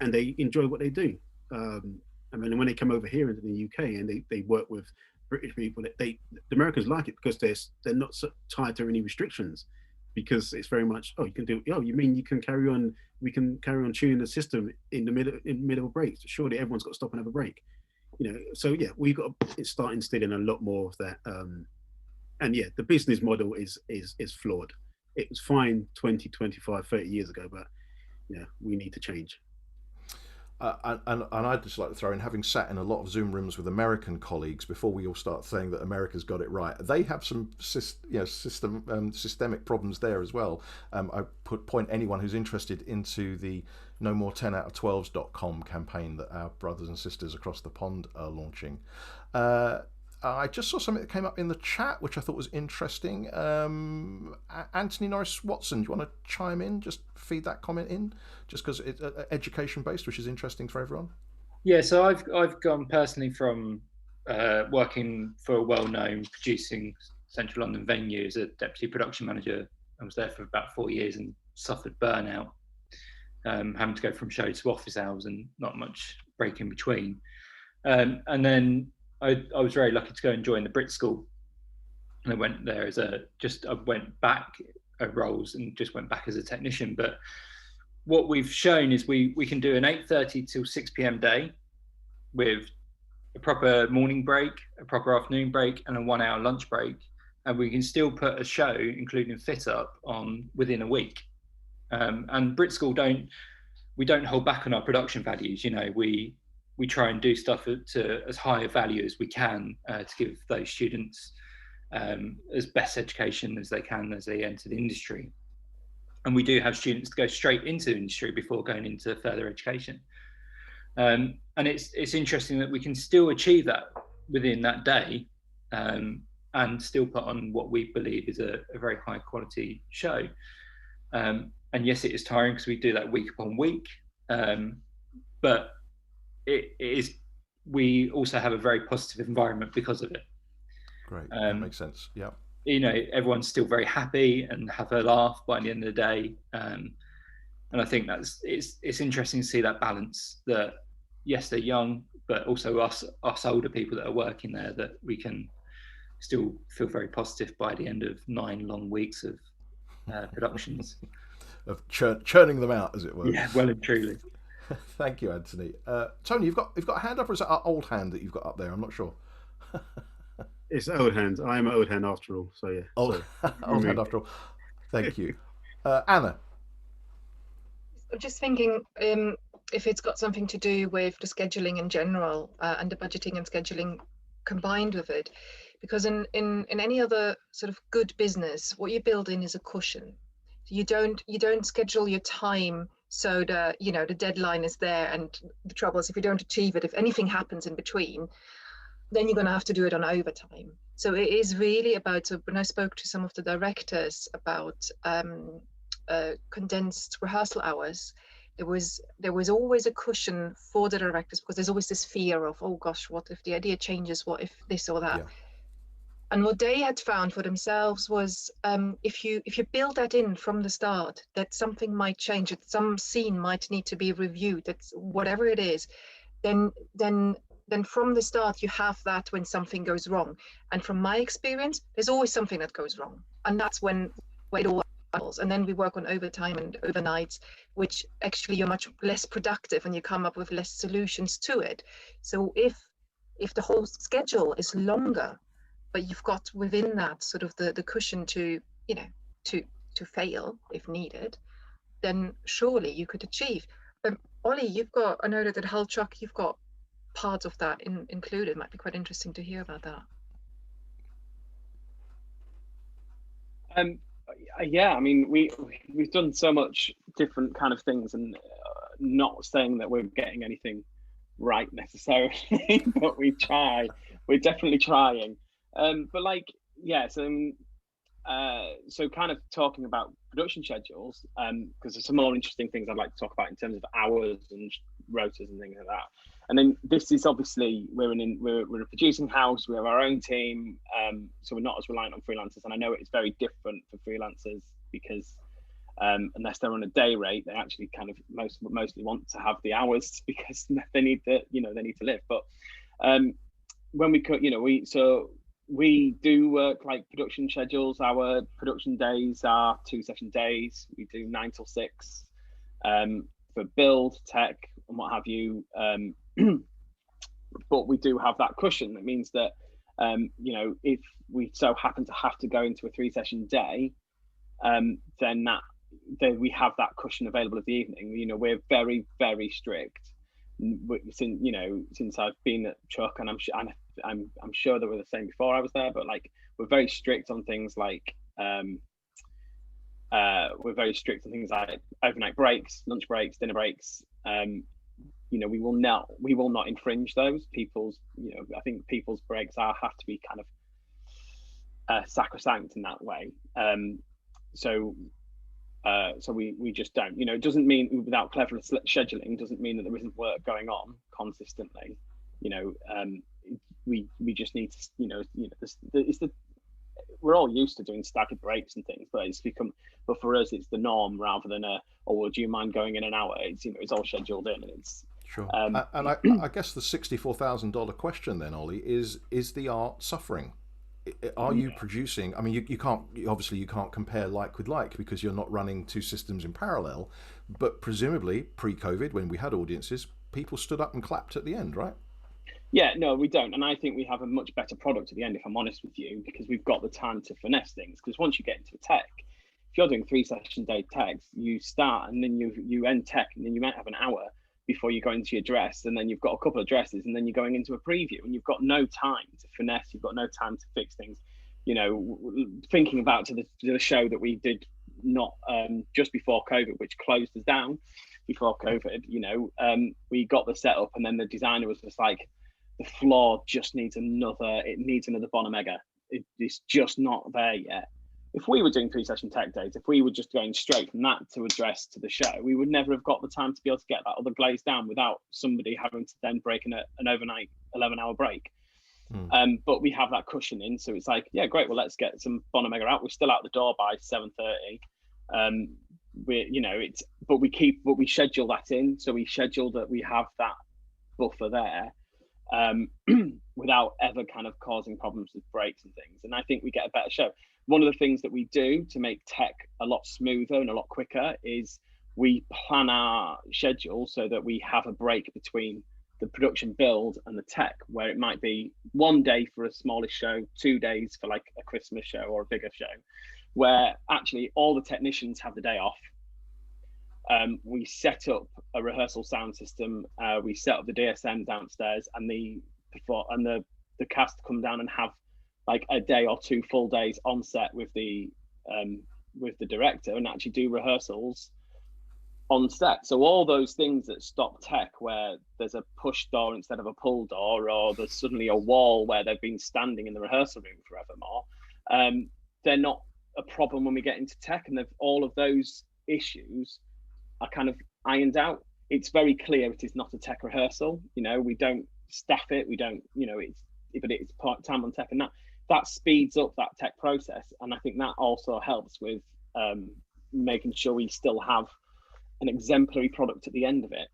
S7: they enjoy what they do. I mean, when they come over here into the UK and they work with British people, the Americans like it because they're not so tied to any restrictions, because it's very much, oh, you can do, oh, you mean you can carry on, we can carry on tuning the system in the middle of breaks. Surely everyone's got to stop and have a break. You know, so yeah, we've got to start instilling a lot more of that. And yeah, the business model is flawed. It was fine 20, 25, 30 years ago, but yeah, we need to change.
S1: And I'd just like to throw in, having sat in a lot of Zoom rooms with American colleagues before we all start saying that America's got it right, they have some systemic problems there as well. I point anyone who's interested into the No More 10 out of 12s.com campaign that our brothers and sisters across the pond are launching. I just saw something that came up in the chat which I thought was interesting. Anthony Norris Watson, do you want to chime in? Just feed that comment in, just because it's education based, which is interesting for everyone.
S8: Yeah, so I've gone personally from working for a well-known producing Central London venue as a deputy production manager. I was there for about 4 years and suffered burnout, having to go from show to office hours and not much break in between. And then I was very lucky to go and join the Brit School, and I went there as I went back roles and just went back as a technician. But what we've shown is we can do an 8:30 till 6 p.m. day with a proper morning break, a proper afternoon break, and a 1 hour lunch break, and we can still put a show, including fit up, on within a week. And Brit School we don't hold back on our production values. You know, we try and do stuff to as high a value as we can to give those students as best education as they can as they enter the industry. And we do have students go straight into the industry before going into further education. And it's interesting that we can still achieve that within that day and still put on what we believe is a very high quality show. And yes, it is tiring because we do that week upon week, but it is. We also have a very positive environment because of it.
S1: Great, that makes sense. Yeah.
S8: You know, everyone's still very happy and have a laugh by the end of the day, and I think it's interesting to see that balance. That yes, they're young, but also us older people that are working there, that we can still feel very positive by the end of 9 long weeks of productions.
S1: Of churning them out, as it were.
S8: Yeah, well and truly.
S1: Thank you, Anthony. Tony, you've got a hand up, or is it our old hand that you've got up there? I'm not sure.
S7: It's old hand. I am an old hand after all. So yeah.
S1: Old hand after all. Thank you. Anna.
S3: I'm just thinking if it's got something to do with the scheduling in general and the budgeting and scheduling combined with it, because in any other sort of good business, what you build in is a cushion. You don't schedule your time so that, you know, the deadline is there, and the trouble is if you don't achieve it, if anything happens in between, then you're going to have to do it on overtime. So it is really about, so when I spoke to some of the directors about condensed rehearsal hours, there was always a cushion for the directors, because there's always this fear of, oh gosh, what if the idea changes, what if this or that. Yeah. And what they had found for themselves was if you build that in from the start, that something might change, that some scene might need to be reviewed, that whatever it is, then from the start you have that when something goes wrong. And from my experience, there's always something that goes wrong, and that's when it all happens. And then we work on overtime and overnights, which actually you're much less productive and you come up with less solutions to it. So if the whole schedule is longer, but you've got within that sort of the cushion to, you know, to fail if needed, then surely you could achieve. Ollie, you've got, I know that at Hull Truck you've got parts of that included. It might be quite interesting to hear about that.
S4: Yeah, I mean, we've done so much different kind of things, and not saying that we're getting anything right necessarily, but we try. We're definitely trying. But like, yeah, so kind of talking about production schedules, because there's some more interesting things I'd like to talk about in terms of hours and rotas and things like that. And then this is obviously we're a producing house. We have our own team, so we're not as reliant on freelancers. And I know it's very different for freelancers because unless they're on a day rate, they actually kind of mostly want to have the hours because they need to live. But when we could, we do work like production schedules. Our production days are 2-session days. We do 9 till 6 for build, tech, and what have you. But we do have that cushion. That means that if we so happen to have to go into a 3-session day, then we have that cushion available at the evening. We're very, very strict. Since I've been at Truck, and I'm sure that we're the same before I was there, but like we're very strict on things like overnight breaks, lunch breaks, dinner breaks. We will not infringe those. I think people's breaks have to be kind of sacrosanct in that way. So we just don't. It doesn't mean without clever scheduling doesn't mean that there isn't work going on consistently. We just need to. We're all used to doing staggered breaks and things, but for us it's the norm rather than would you mind going in an hour? It's all scheduled in, and it's
S1: sure. And I guess the $64,000 question then, Ollie, is the art suffering? Are you producing? I mean, you can't compare like with like because you're not running two systems in parallel. But presumably, pre-COVID, when we had audiences, people stood up and clapped at the end, right?
S4: Yeah, no, we don't, and I think we have a much better product at the end, if I'm honest with you, because we've got the time to finesse things. Because once you get into a tech, if you're doing 3-session day techs, you start and then you end tech, and then you might have an hour before you go into your dress, and then you've got a couple of dresses, and then you're going into a preview, and you've got no time to finesse, you've got no time to fix things. Thinking about to the show that we did not just before COVID, which closed us down before COVID, we got the setup, and then the designer was just like, the floor just needs another Bonamega. It's just not there yet. If we were doing 3-session tech days, if we were just going straight from that to address to the show, we would never have got the time to be able to get that other glaze down without somebody having to then break an overnight 11-hour break. But we have that cushion in, so it's like, yeah, great. Well, let's get some Bonamega out. We're still out the door by 7:30. But we schedule that in. So we schedule that we have that buffer there. Without ever kind of causing problems with breaks and things. And I think we get a better show. One of the things that we do to make tech a lot smoother and a lot quicker is we plan our schedule so that we have a break between the production build and the tech, where it might be 1 day for a smallish show, 2 days for like a Christmas show or a bigger show, where actually all the technicians have the day off. We set up a rehearsal sound system. We set up the DSM downstairs, and the cast come down and have like a day or 2 full days on set with the director and actually do rehearsals on set. So all those things that stop tech, where there's a push door instead of a pull door, or there's suddenly a wall where they've been standing in the rehearsal room forevermore, they're not a problem when we get into tech, and all of those issues are kind of ironed out. It's very clear it is not a tech rehearsal. We don't staff it. We don't, it's part time on tech, and that speeds up that tech process. And I think that also helps with making sure we still have an exemplary product at the end of it.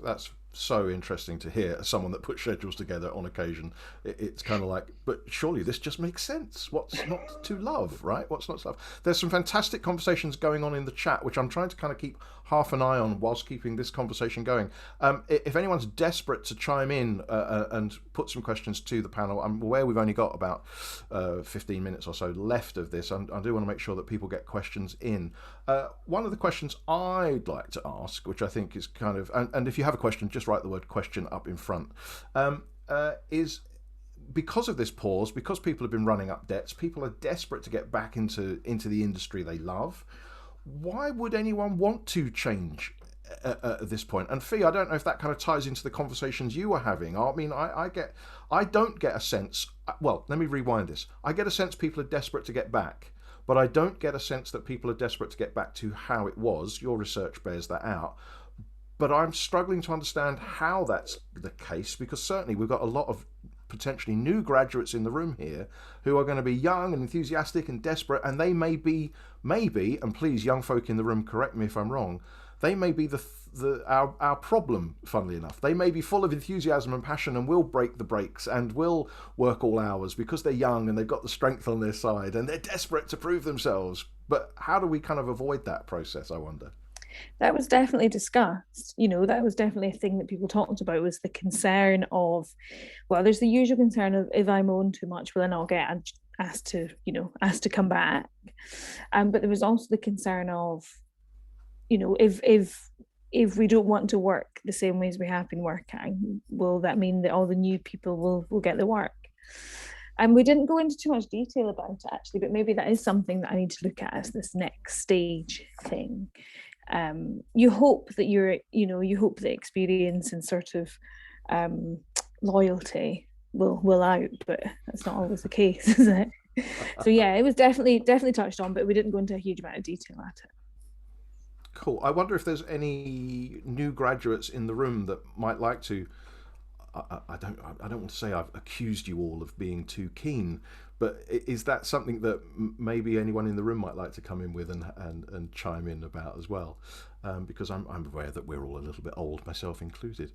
S1: That's so interesting to hear as someone that puts schedules together on occasion. It's kind of like, but surely this just makes sense. What's not to love, right? What's not to love? There's some fantastic conversations going on in the chat, which I'm trying to kind of keep half an eye on whilst keeping this conversation going. If anyone's desperate to chime in and put some questions to the panel, I'm aware we've only got about 15 minutes or so left of this. I do want to make sure that people get questions in. One of the questions I'd like to ask, which I think is kind of, and if you have a question, just write the word question up in front, is because of this pause, because people have been running up debts, people are desperate to get back into the industry they love. Why would anyone want to change at this point? And Fee, I don't know if that kind of ties into the conversations you were having. I mean, I don't get a sense, well, let me rewind this. I get a sense people are desperate to get back, but I don't get a sense that people are desperate to get back to how it was. Your research bears that out. But I'm struggling to understand how that's the case, because certainly we've got a lot of potentially new graduates in the room here who are going to be young and enthusiastic and desperate, and they may be, and please, young folk in the room, correct me if I'm wrong, they may be our problem, funnily enough. They may be full of enthusiasm and passion and will break the brakes and will work all hours because they're young and they've got the strength on their side and they're desperate to prove themselves. But how do we kind of avoid that process, I wonder?
S2: That was definitely discussed. That was definitely a thing that people talked about, was the concern of, well, there's the usual concern of, if I moan too much, well, then I'll get asked to come back. But there was also the concern of, if we don't want to work the same way as we have been working, will that mean that all the new people will get the work? And we didn't go into too much detail about it, actually, but maybe that is something that I need to look at as this next stage thing. You hope that you hope that experience and sort of loyalty will out, but that's not always the case, is it? So yeah, it was definitely touched on, but we didn't go into a huge amount of detail at it.
S1: Cool. I wonder if there's any new graduates in the room that might like to. I don't want to say I've accused you all of being too keen, but is that something that maybe anyone in the room might like to come in with and chime in about as well? Because I'm aware that we're all a little bit old, myself included.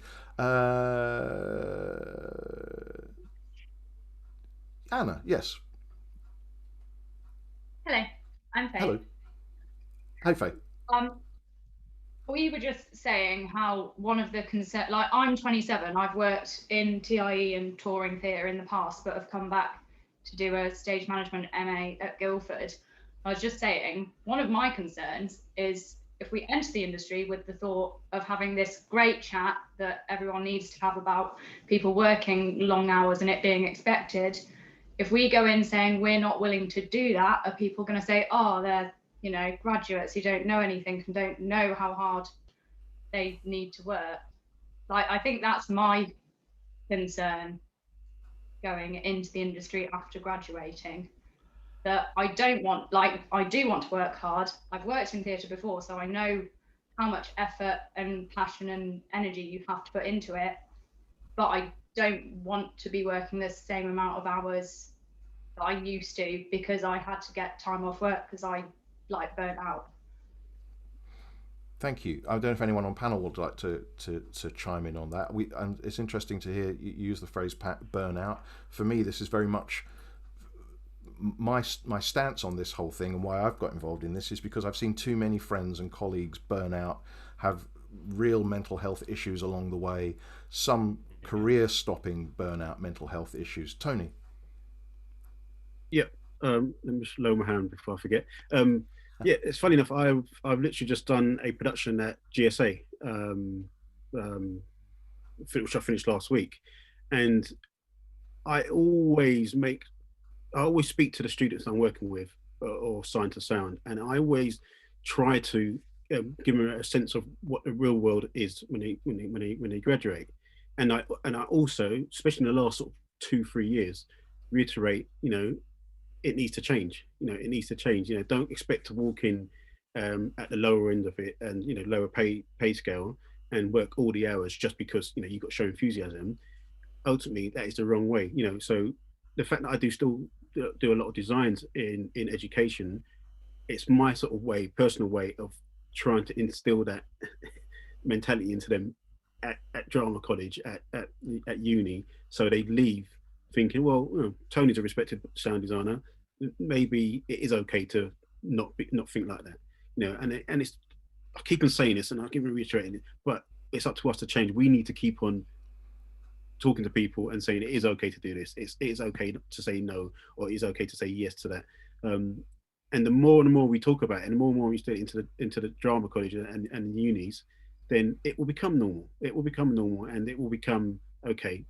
S1: Anna, yes.
S9: Hello, I'm Faye.
S1: Hello. Hey, Faye.
S9: We were just saying how one of the like, I'm 27, I've worked in TIE and touring theatre in the past, but have come back to do a stage management MA at Guildford. I was just saying, one of my concerns is if we enter the industry with the thought of having this great chat that everyone needs to have about people working long hours and it being expected, if we go in saying we're not willing to do that, are people going to say, oh, they're graduates who don't know anything and don't know how hard they need to work? Like, I think that's my concern going into the industry after graduating, that I do want to work hard. I've worked in theatre before, so I know how much effort and passion and energy you have to put into it, but I don't want to be working the same amount of hours that I used to, because I had to get time off work because I burnt out.
S1: Thank you. I don't know if anyone on panel would like to chime in on that. And it's interesting to hear you use the phrase burnout. For me, this is very much my stance on this whole thing, and why I've got involved in this is because I've seen too many friends and colleagues burn out, have real mental health issues along the way, some career-stopping burnout mental health issues. Tony?
S7: Yeah, let me just lower my hand before I forget. Yeah, it's funny enough, I've literally just done a production at GSA, which I finished last week, and I always speak to the students I'm working with, or sign to sound, and I always try to give them a sense of what the real world is when they graduate, and I also, especially in the last sort of 2-3 years, reiterate, it needs to change. It needs to change. Don't expect to walk in at the lower end of it and lower pay scale and work all the hours just because you've got to show enthusiasm. Ultimately, that is the wrong way. So the fact that I do still do a lot of designs in education, it's my sort of personal way of trying to instill that mentality into them at drama college, at uni, so they leave thinking, well, Tony's a respected sound designer, maybe it is okay to not think like that, and it's, I keep on saying this and I keep on reiterating it, but it's up to us to change. We need to keep on talking to people and saying it is okay to do this. It is okay to say no, or it is okay to say yes to that. And the more and more we talk about it, and the more and more we stay into the drama college and unis, then it will become normal. It will become normal, and it will become okay.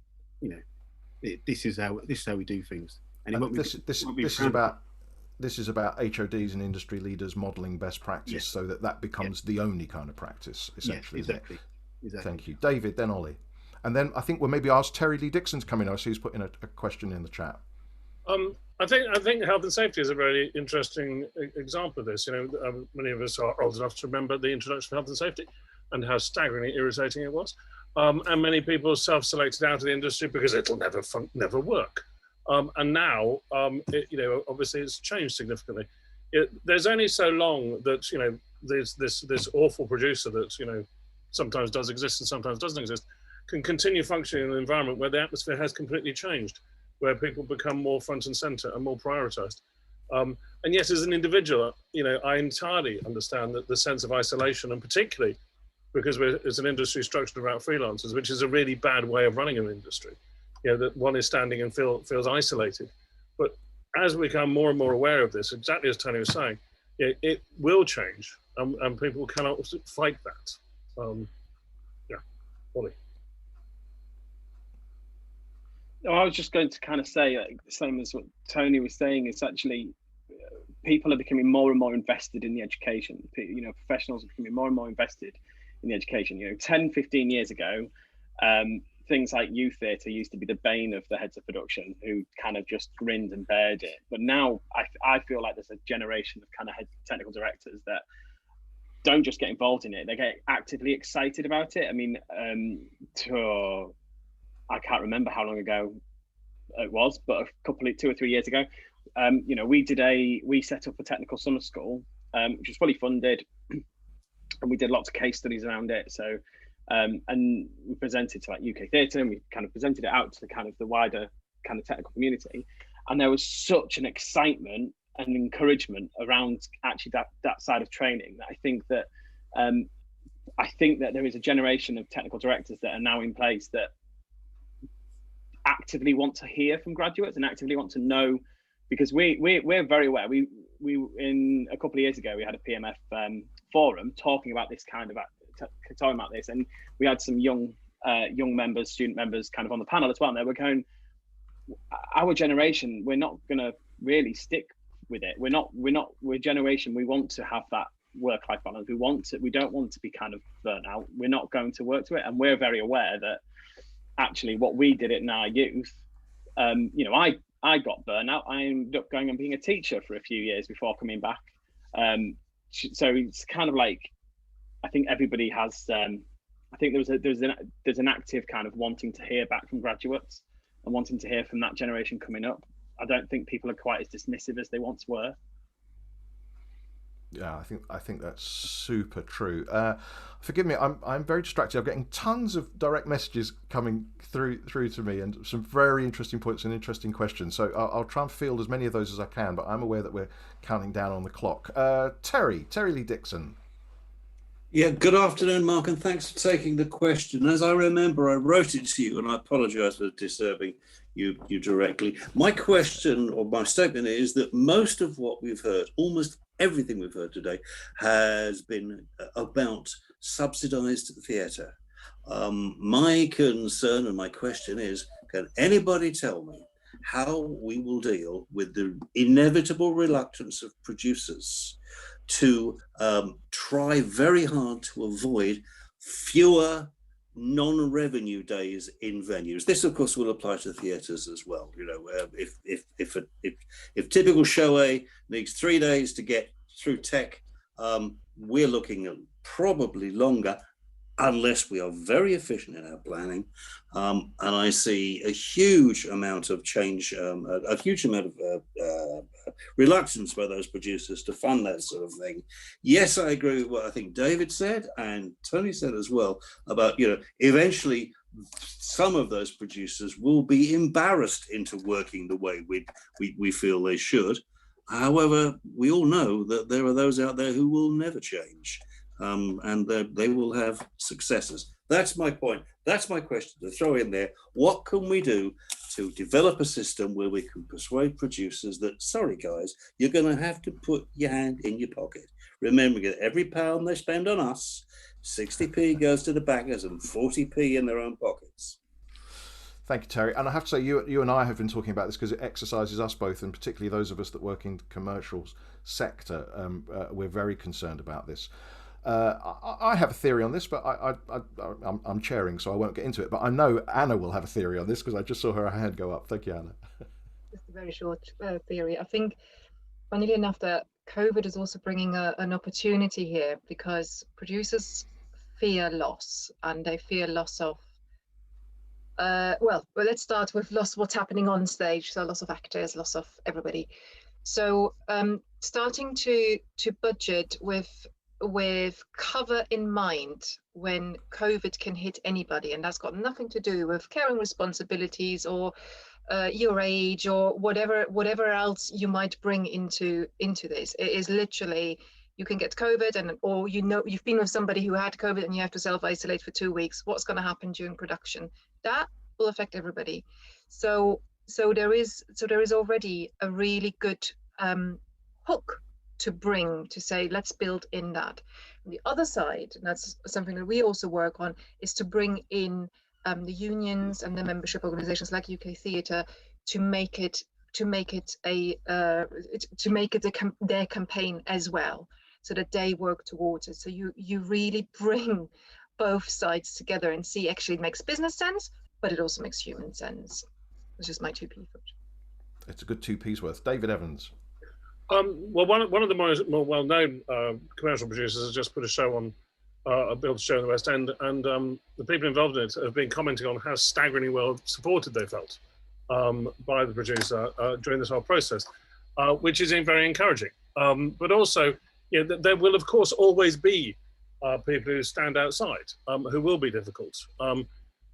S7: This is how we do things. And it won't be,
S1: this is about HODs and industry leaders modelling best practice, so that becomes the only kind of practice, essentially.
S7: Yes, exactly.
S1: Thank you, David. Then Ollie, and then I think we'll maybe ask Terry Lee Dixon's coming. I see he's putting a question in the chat.
S5: I think health and safety is a very interesting example of this. Many of us are old enough to remember the introduction of health and safety and how staggeringly irritating it was. And many people self-selected out of the industry because it'll never work. And now, obviously, it's changed significantly. There's only so long that there's this awful producer that sometimes does exist and sometimes doesn't exist, can continue functioning in an environment where the atmosphere has completely changed, where people become more front and center and more prioritized. And yet, as an individual, I entirely understand that the sense of isolation, and particularly because it's an industry structured around freelancers, which is a really bad way of running an industry, that one is standing and feels isolated. But as we become more and more aware of this, exactly as Tony was saying, it will change, and people cannot fight that. Ollie.
S4: I was just going to kind of say, the same as what Tony was saying, is actually people are becoming more and more invested in the education. Professionals are becoming more and more invested in the education. 10, 15 years ago, things like youth theatre used to be the bane of the heads of production, who kind of just grinned and bared it. But now I feel like there's a generation of kind of technical directors that don't just get involved in it, they get actively excited about it. I mean, I can't remember how long ago it was, but 2 or 3 years ago, we set up a technical summer school, which was fully funded, and we did lots of case studies around it. So, and we presented to like UK Theatre, and we kind of presented it out to the wider kind of technical community. And there was such an excitement and encouragement around actually that side of training, that I think that there is a generation of technical directors that are now in place that actively want to hear from graduates and actively want to know, because we're very aware. We in a couple of years ago, we had a PMF forum talking about this and we had some young student members kind of on the panel as well, and they were going, our generation, we're not going to really stick with it. We're a generation, we want to have that work-life balance. We don't want to be kind of burnt out. We're not going to work to it, and we're very aware that actually what we did in our youth, I got burnt out. I ended up going and being a teacher for a few years before coming back. So it's kind of like, I think everybody has, I think there's an active kind of wanting to hear back from graduates and wanting to hear from that generation coming up. I don't think people are quite as dismissive as they once were.
S1: Yeah, I think that's super true. Forgive me, I'm very distracted. I'm getting tons of direct messages coming through to me, and some very interesting points and interesting questions. So I'll try and field as many of those as I can, but I'm aware that we're counting down on the clock. Terry Lee Dixon.
S10: Yeah, good afternoon, Mark, and thanks for taking the question. As I remember, I wrote it to you, and I apologise for disturbing you directly. My question, or my statement, is that most of what we've heard, almost everything we've heard today, has been about subsidised theatre. My concern and my question is, can anybody tell me how we will deal with the inevitable reluctance of producers to try very hard to avoid fewer non-revenue days in venues? This, of course, will apply to theatres as well. If typical show A needs 3 days to get through tech, we're looking at probably longer. unless we are very efficient in our planning. And I see a huge amount of change, a huge amount of reluctance by those producers to fund that sort of thing. Yes, I agree with what I think David said and Tony said as well about, eventually some of those producers will be embarrassed into working the way we feel they should. However, we all know that there are those out there who will never change. And they will have successors. That's my point. That's my question to throw in there. What can we do to develop a system where we can persuade producers that, sorry guys, you're going to have to put your hand in your pocket. Remembering that every pound they spend on us, 60p goes to the backers and 40p in their own pockets.
S1: Thank you, Terry. And I have to say, you and I have been talking about this because it exercises us both, and particularly those of us that work in the commercial sector. We're very concerned about this. I have a theory on this, but I'm chairing, so I won't get into it. But I know Anna will have a theory on this because I just saw her hand go up. Thank you, Anna.
S3: Just a very short theory. I think, funnily enough, that COVID is also bringing an opportunity here because producers fear loss, and they fear loss of well, let's start with what's happening on stage. So loss of actors, loss of everybody. So starting to budget with cover in mind when COVID can hit anybody, and that's got nothing to do with caring responsibilities or your age or whatever else you might bring into this. It is literally, you can get COVID, or you've been with somebody who had COVID and you have to self-isolate for 2 weeks. What's going to happen during production? That will affect everybody. So there is already a really good hook to bring to say, let's build in that. On the other side, and that's something that we also work on, is to bring in the unions and the membership organizations like UK Theatre to make it their campaign as well, so that they work towards it. So you really bring both sides together and see actually it makes business sense, but it also makes human sense. It's just my 2p for it.
S1: It's a good 2p's worth. David Evans.
S5: Well, one of the more well-known commercial producers has just put a show on, built a show in the West End, and the people involved in it have been commenting on how staggeringly well supported they felt by the producer during this whole process, which is very encouraging. But also, there will of course always be people who stand outside, who will be difficult.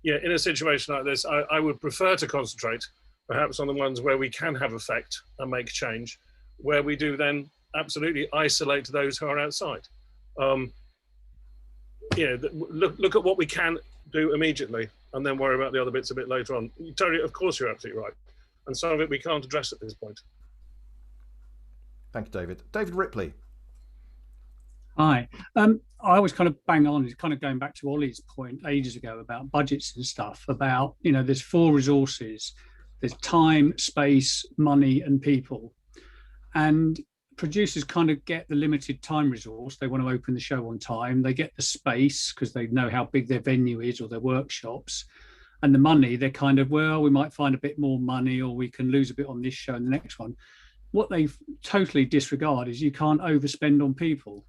S5: In a situation like this, I would prefer to concentrate perhaps on the ones where we can have effect and make change, where we do then absolutely isolate those who are outside. Look at what we can do immediately and then worry about the other bits a bit later on. Terry, of course you're absolutely right. And some of it we can't address at this point.
S1: Thank you, David. David Ripley.
S11: Hi. I was kind of bang on, kind of going back to Ollie's point ages ago about budgets and stuff, about, there's 4 resources. There's time, space, money, and people. And producers kind of get the limited time resource. They want to open the show on time. They get the space because they know how big their venue is or their workshops. And the money, they're kind of, well, we might find a bit more money, or we can lose a bit on this show and the next one. What they totally disregard is you can't overspend on people.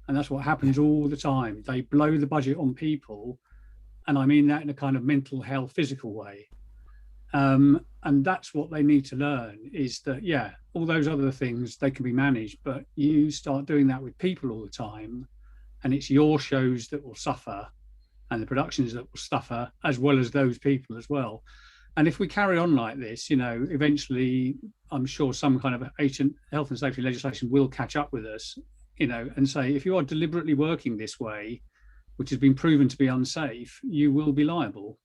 S11: And that's what happens all the time. They blow the budget on people. And I mean that in a kind of mental health, physical way. And that's what they need to learn, is that, all those other things, they can be managed, but you start doing that with people all the time, and it's your shows that will suffer and the productions that will suffer, as well as those people as well. And if we carry on like this, eventually I'm sure some kind of health and safety legislation will catch up with us, and say, if you are deliberately working this way, which has been proven to be unsafe, you will be liable.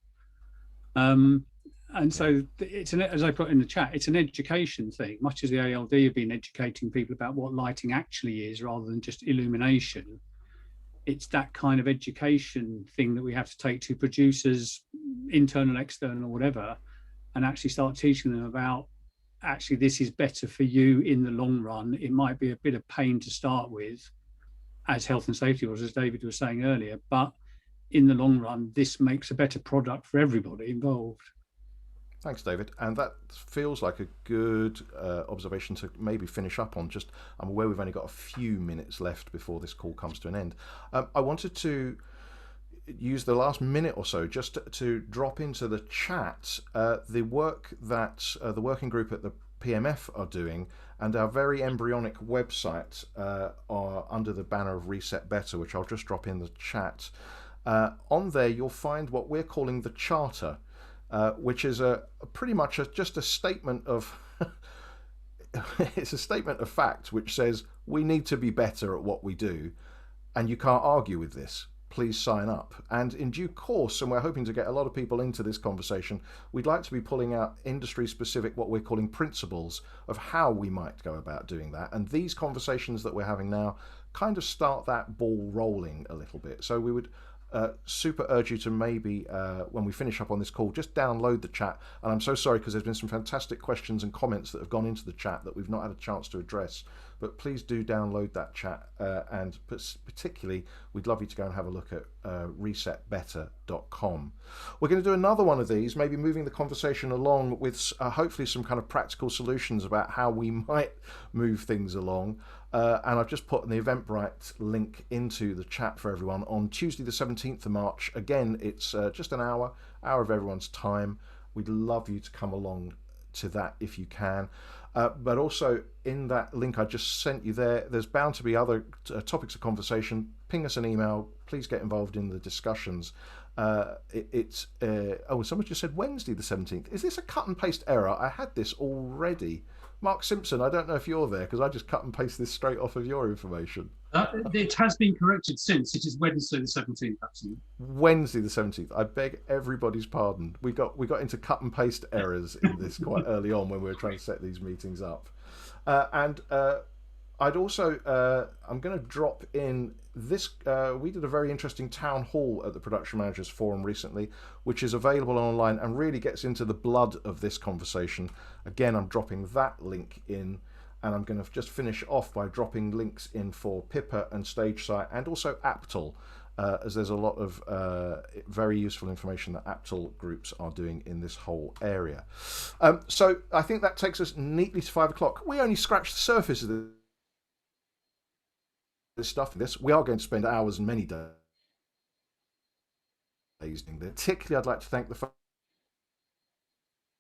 S11: And so it's as I put in the chat, it's an education thing, much as the ALD have been educating people about what lighting actually is rather than just illumination. It's that kind of education thing that we have to take to producers, internal, external, whatever, and actually start teaching them about, actually, this is better for you in the long run. It might be a bit of pain to start with, as health and safety was, as David was saying earlier, but in the long run, this makes a better product for everybody involved.
S1: Thanks, David. And that feels like a good observation to maybe finish up on. I'm aware we've only got a few minutes left before this call comes to an end. I wanted to use the last minute or so just to drop into the chat the work that the working group at the PMF are doing, and our very embryonic website are under the banner of Reset Better, which I'll just drop in the chat. On there you'll find what we're calling the Charter, which is pretty much just a statement of it's a statement of fact which says we need to be better at what we do, and you can't argue with this. Please sign up. And in due course, and we're hoping to get a lot of people into this conversation, we'd like to be pulling out industry specific, what we're calling principles of how we might go about doing that. And these conversations that we're having now kind of start that ball rolling a little bit. So we would super urge you to maybe, when we finish up on this call, just download the chat. And I'm so sorry because there's been some fantastic questions and comments that have gone into the chat that we've not had a chance to address. But please do download that chat, and particularly we'd love you to go and have a look at resetbetter.com. We're going to do another one of these, maybe moving the conversation along with hopefully some kind of practical solutions about how we might move things along. And I've just put the Eventbrite link into the chat for everyone on Tuesday the 17th of March. Again, it's just an hour of everyone's time. We'd love you to come along to that if you can. But also in that link I just sent you there's bound to be other topics of conversation. Ping us an email. Please get involved in the discussions. Oh, someone just said Wednesday the 17th. Is this a cut and paste error? I had this already. Mark Simpson, I don't know if you're there because I just cut and paste this straight off of your information.
S11: It has been corrected since. It is Wednesday the 17th, absolutely.
S1: Wednesday the 17th. I beg everybody's pardon. We got into cut and paste errors in this quite early on when we were trying to set these meetings up. I'd also, I'm going to drop in this, we did a very interesting town hall at the Production Managers Forum recently, which is available online and really gets into the blood of this conversation. Again, I'm dropping that link in, and I'm going to just finish off by dropping links in for Pippa and StageSight and also Aptal, as there's a lot of very useful information that Aptal groups are doing in this whole area. So I think that takes us neatly to 5 o'clock. We only scratched the surface of this stuff. We are going to spend hours and many days doing this. Particularly, I'd like to thank the folk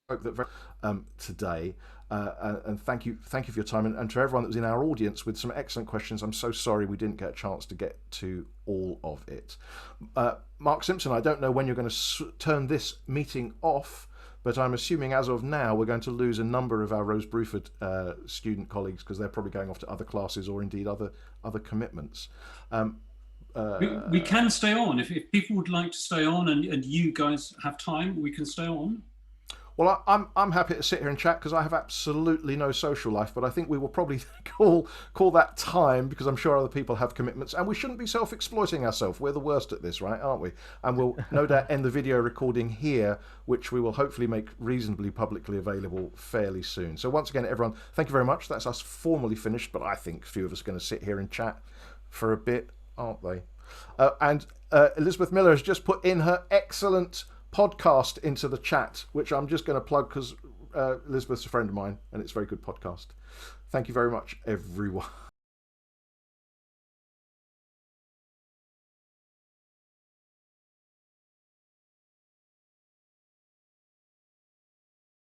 S1: that today, and thank you for your time, and to everyone that was in our audience with some excellent questions. I'm so sorry we didn't get a chance to get to all of it. Mark Simpson, I don't know when you're going to turn this meeting off, but I'm assuming as of now we're going to lose a number of our Rose Bruford student colleagues because they're probably going off to other classes or indeed other commitments.
S11: We can stay on. If people would like to stay on and you guys have time, we can stay on.
S1: Well, I'm happy to sit here and chat because I have absolutely no social life, but I think we will probably call that time because I'm sure other people have commitments, and we shouldn't be self-exploiting ourselves. We're the worst at this, right, aren't we? And we'll no doubt end the video recording here, which we will hopefully make reasonably publicly available fairly soon. So once again, everyone, thank you very much. That's us formally finished, but I think a few of us are going to sit here and chat for a bit, aren't they? And Elizabeth Miller has just put in her excellent podcast into the chat, which I'm just going to plug because Elizabeth's a friend of mine and it's a very good podcast. Thank you very much, everyone.